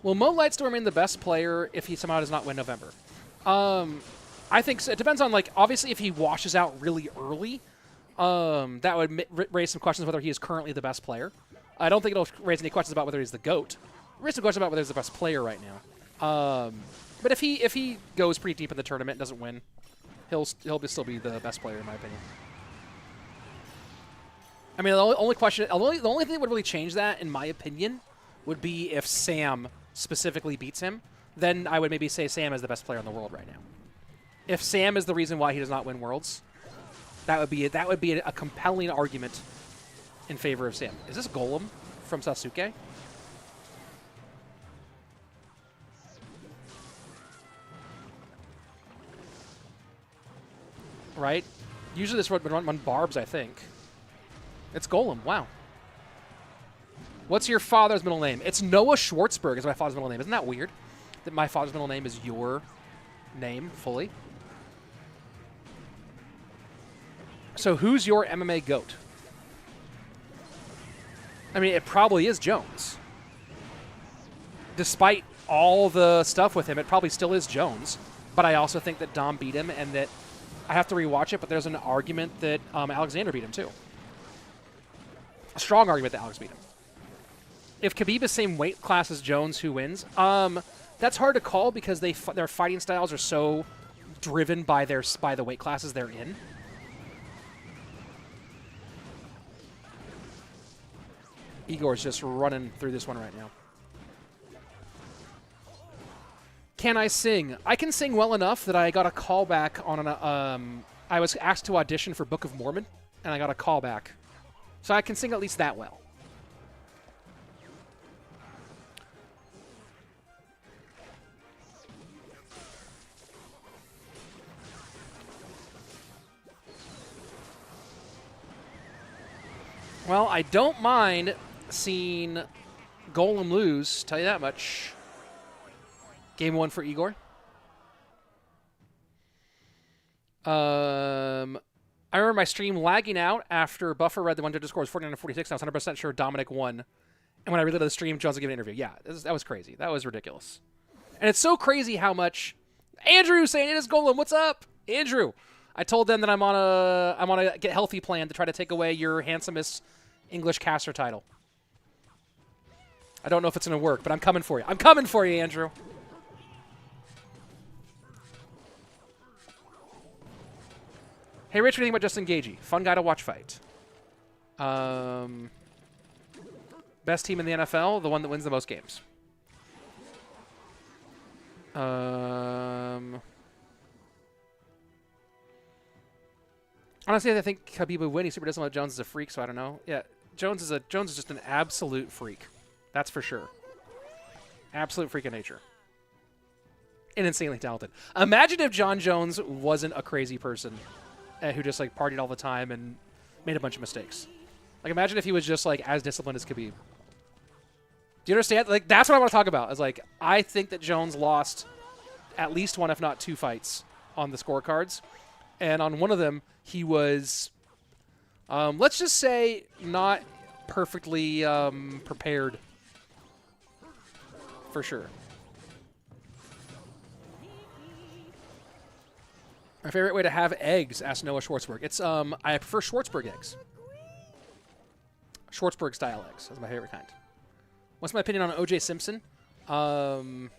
Will Mo Light still remain the best player if he somehow does not win November? I think so. It depends on, like, obviously if he washes out really early, that would raise some questions whether he is currently the best player. I don't think it'll raise any questions about whether he's the GOAT. Raise some questions about whether he's the best player right now. But if he goes pretty deep in the tournament and doesn't win, he'll still be the best player in my opinion. I mean, the only thing that would really change that, in my opinion, would be if Sam specifically beats him. Then I would maybe say Sam is the best player in the world right now. If Sam is the reason why he does not win Worlds, that would be a compelling argument in favor of Sam. Is this Golem from Sasuke? Right? Usually this would run Barbs, I think. It's Golem. Wow. What's your father's middle name? It's Noah Schwartzberg is my father's middle name. Isn't that weird? That my father's middle name is your name fully? So who's your MMA GOAT? I mean, it probably is Jones. Despite all the stuff with him, it probably still is Jones. But I also think that Dom beat him and that I have to rewatch it, but there's an argument that Alexander beat him too. A strong argument that Alex beat him. If Khabib is same weight class as Jones, who wins? That's hard to call because their fighting styles are so driven by the weight classes they're in. Igor's just running through this one right now. Can I sing? I can sing well enough that I got a call back on an. I was asked to audition for Book of Mormon, and I got a call back. So I can sing at least that well. Well, I don't mind seeing Golem lose, tell you that much. Game 1 for Igor. I remember my stream lagging out after Buffer read the one judge's score was 49-46. I was 100% sure Dominic won. And when I reloaded the stream, Jones would give an interview. Yeah, that was crazy. That was ridiculous. And it's so crazy how much... Andrew saying it is Golem. What's up? Andrew. I told them that I'm on a get healthy plan to try to take away your handsomest English caster title. I don't know if it's going to work, but I'm coming for you. I'm coming for you, Andrew. Hey, Rich, what do you think about Justin Gagey? Fun guy to watch fight. Best team in the NFL, the one that wins the most games. Honestly, I think Khabib would win. He super doesn't let Jones is a freak, so I don't know. Yeah, Jones is just an absolute freak. That's for sure. Absolute freak of nature. And insanely talented. Imagine if John Jones wasn't a crazy person. who just like partied all the time and made a bunch of mistakes. Like, imagine if he was just like as disciplined as Khabib. Do you understand? Like, that's what I want to talk about. Is like, I think that Jones lost at least one, if not two, fights on the scorecards, and on one of them he was, let's just say, not perfectly prepared. For sure. My favorite way to have eggs, asked Noah Schwartzberg. It's I prefer Schwartzberg eggs. Schwartzberg style eggs. That's my favorite kind. What's my opinion on O.J. Simpson? My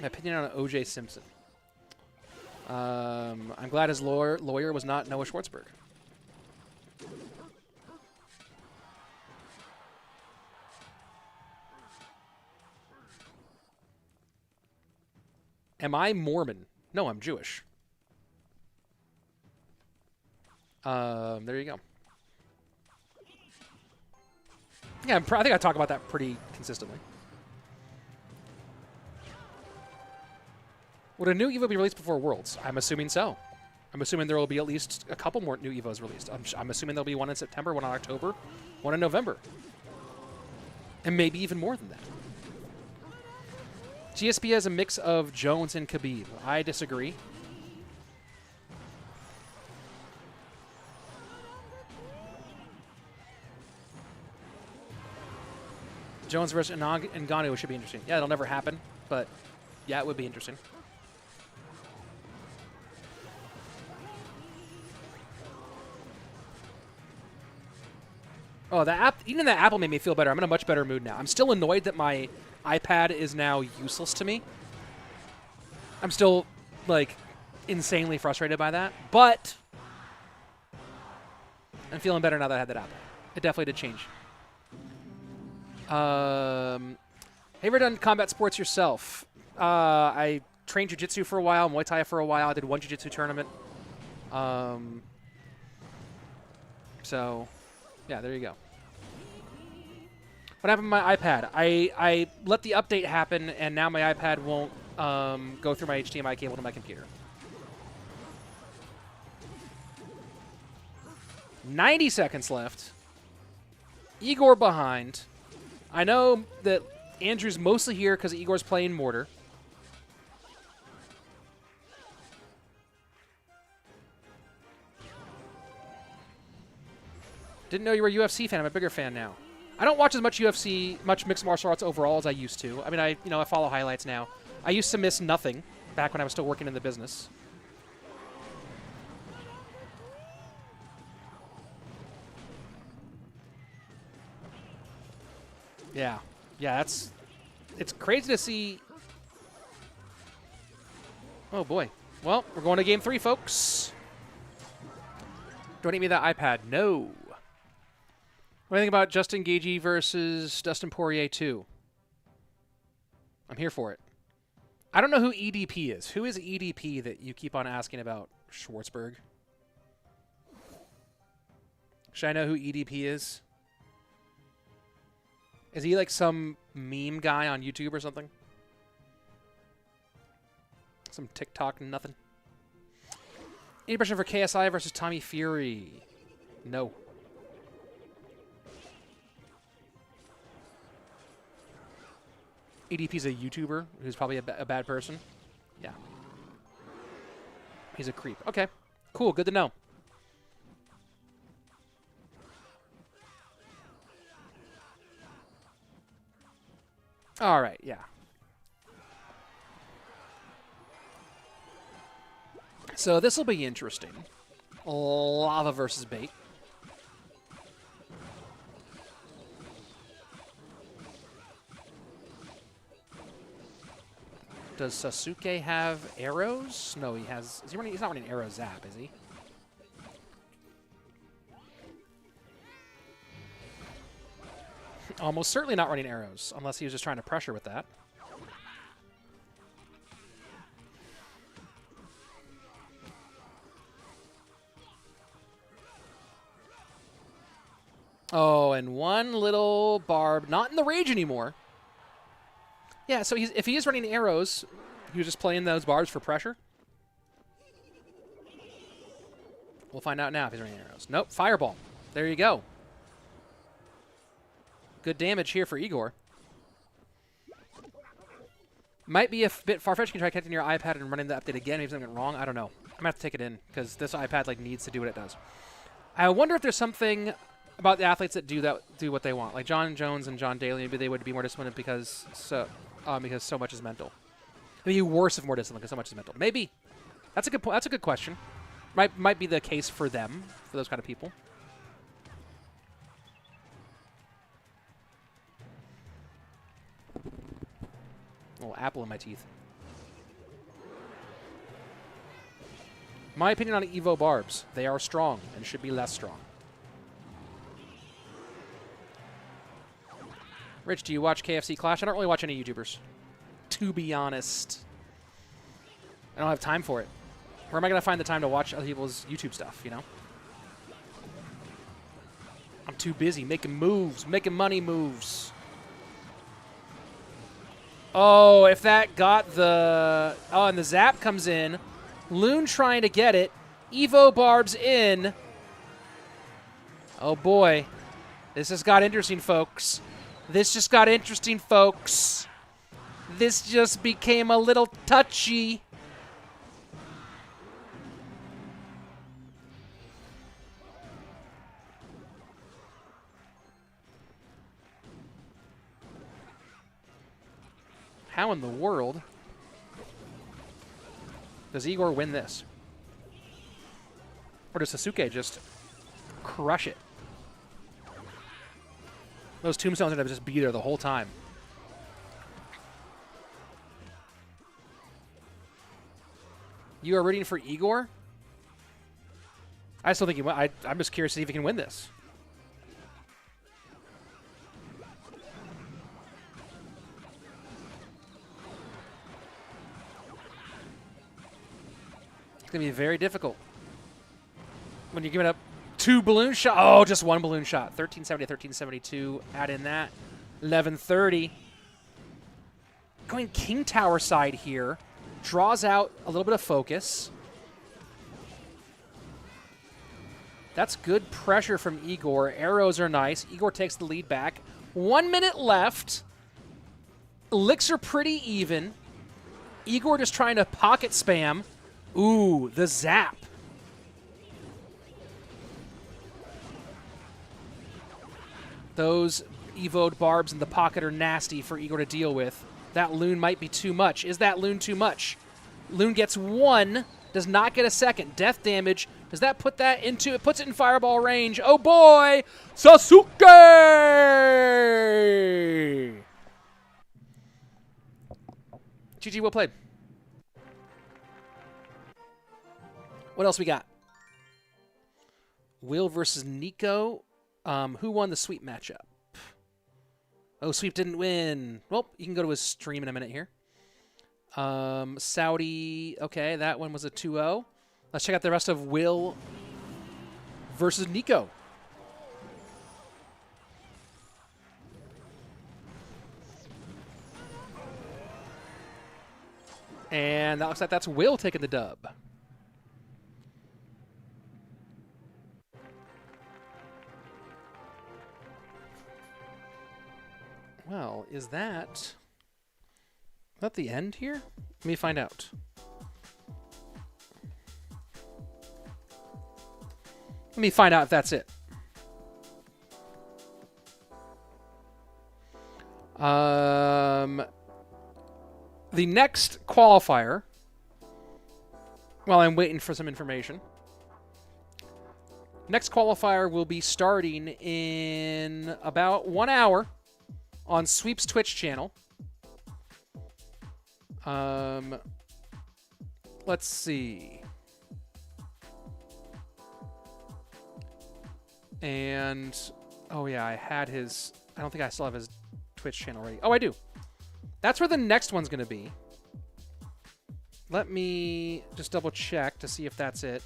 opinion on O.J. Simpson. I'm glad his lawyer was not Noah Schwartzberg. Am I Mormon? No, I'm Jewish. There you go. Yeah, I think I talk about that pretty consistently. Would a new EVO be released before Worlds? I'm assuming so. I'm assuming there will be at least a couple more new EVOs released. I'm assuming there'll be one in September, one in October, one in November. And maybe even more than that. GSP has a mix of Jones and Khabib. I disagree. Jones versus Ngannou should be interesting. Yeah, it'll never happen, but yeah, it would be interesting. Oh, even that apple made me feel better. I'm in a much better mood now. I'm still annoyed that my iPad is now useless to me. I'm still, like, insanely frustrated by that, but I'm feeling better now that I had that apple. It definitely did change. Have you ever done combat sports yourself? I trained jiu-jitsu for a while, Muay Thai for a while. I did one jiu-jitsu tournament. So, yeah, there you go. What happened to my iPad? I let the update happen, and now my iPad won't go through my HDMI cable to my computer. 90 seconds left. Igor behind. I know that Andrew's mostly here because Igor's playing Mortar. Didn't know you were a UFC fan. I'm a bigger fan now. I don't watch as much UFC, much mixed martial arts overall as I used to. I mean, I follow highlights now. I used to miss nothing back when I was still working in the business. Yeah. Yeah, it's crazy to see. Oh, boy. Well, we're going to game 3, folks. Don't eat me that iPad. No. What do you think about Justin Gaethje versus Dustin Poirier 2? I'm here for it. I don't know who EDP is. Who is EDP that you keep on asking about, Schwartzberg? Should I know who EDP is? Is he like some meme guy on YouTube or something? Some TikTok nothing? Any pressure for KSI versus Tommy Fury? No. EDP's a YouTuber who's probably a bad person. Yeah. He's a creep. Okay. Cool. Good to know. All right. Yeah. So this will be interesting. Lava versus bait. Does Sasuke have arrows? No, he has. Is he running? He's not running arrow zap, is he? Almost certainly not running arrows, unless he was just trying to pressure with that. Oh, and one little barb, not in the rage anymore. Yeah, so if he is running arrows, he was just playing those barbs for pressure. We'll find out now if he's raining arrows. Nope, fireball. There you go. Good damage here for Igor. Might be a bit far-fetched. You can try connecting your iPad and running the update again. Maybe something went wrong. I don't know. I'm going to have to take it in because this iPad like needs to do what it does. I wonder if there's something about the athletes that do what they want. Like John Jones and John Daly, maybe they would be more disciplined because so much is mental. Maybe worse if more disciplined because so much is mental. Maybe. That's a good point. That's a good question. Might be the case for them, for those kind of people. Little apple in my teeth. My opinion on Evo Barbs. They are strong and should be less strong. Rich, do you watch KFC Clash? I don't really watch any YouTubers, to be honest. I don't have time for it. Where am I going to find the time to watch other people's YouTube stuff, you know? I'm too busy making moves, making money moves. Oh, if that got the... Oh, and the zap comes in. Loon trying to get it. Evo Barbs in. Oh, boy. This just got interesting, folks. This just got interesting, folks. This just became a little touchy. How in the world does Igor win this? Or does Sasuke just crush it? Those tombstones are going to just be there the whole time. You are rooting for Igor? I still think he won. I'm just curious to see if he can win this. It's going to be very difficult. When you're giving up 2 balloon shots. Oh, just 1 balloon shot. 1370, 1372. Add in that. 1130. Going King Tower side here. Draws out a little bit of focus. That's good pressure from Igor. Arrows are nice. Igor takes the lead back. 1 minute left. Licks are pretty even. Igor just trying to pocket spam. Ooh, the zap. Those Evoed Barbs in the pocket are nasty for Igor to deal with. That Loon might be too much. Is that Loon too much? Loon gets 1, does not get a second. Death damage. Does that put that into it? Puts it in fireball range. Oh boy! Sasuke! GG, well played. What else we got? Will versus Nico. Who won the sweep matchup? Oh, sweep didn't win. Well, you can go to his stream in a minute here. Saudi. Okay, that one was a 2-0. Let's check out the rest of Will versus Nico. And that looks like that's Will taking the dub. Well, is that the end here? Let me find out. Let me find out if that's it. The next qualifier, while I'm waiting for some information, next qualifier will be starting in about 1 hour on Sweep's Twitch channel. Let's see. And, oh yeah, I had his, I don't think I still have his Twitch channel ready. Oh, I do. That's where the next one's going to be. Let me just double check to see if that's it.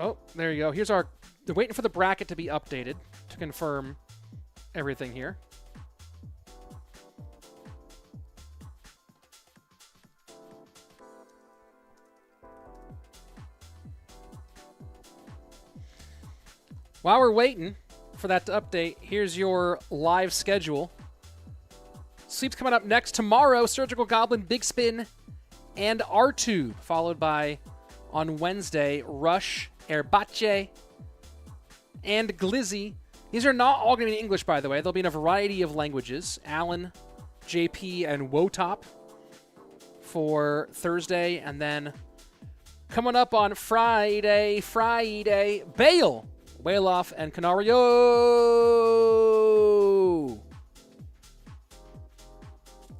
Oh, there you go. Here's our... They're waiting for the bracket to be updated to confirm everything here. While we're waiting for that to update, here's your live schedule. Sleep's coming up next tomorrow. Surgical Goblin, Big Spin, and R2, followed by, on Wednesday, Rush, Erbache, and Glizzy. These are not all going to be in English, by the way. They'll be in a variety of languages. Alan, JP, and Wotop for Thursday. And then coming up on Friday, Bale, Whaleoff, and Canario.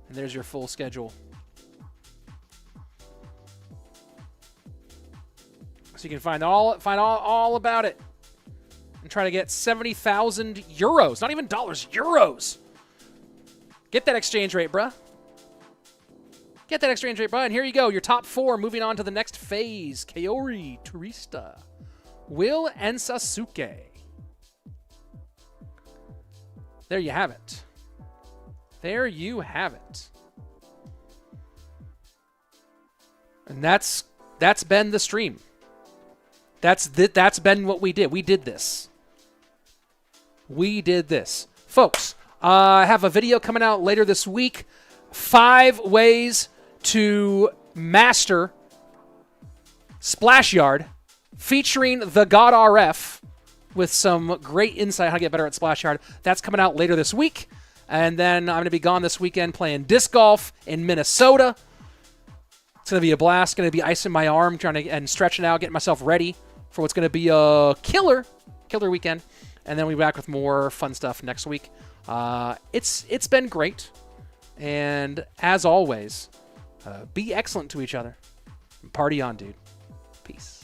And there's your full schedule. So you can find all about it. And try to get 70,000 euros. Not even dollars, euros. Get that exchange rate, bruh. Get that exchange rate, bruh. And here you go. Your top 4 moving on to the next phase. Kaori, Turista, Will, and Sasuke. There you have it. There you have it. And that's been the stream. That's been what we did. We did this. Folks, I have a video coming out later this week. 5 ways to master Splash Yard, featuring the God RF with some great insight on how to get better at Splash Yard. That's coming out later this week. And then I'm going to be gone this weekend playing disc golf in Minnesota. It's going to be a blast. Going to be icing my arm, and stretching out, getting myself ready for what's going to be a killer weekend. And then we'll be back with more fun stuff next week. It's been great. And as always, be excellent to each other. Party on, dude. Peace.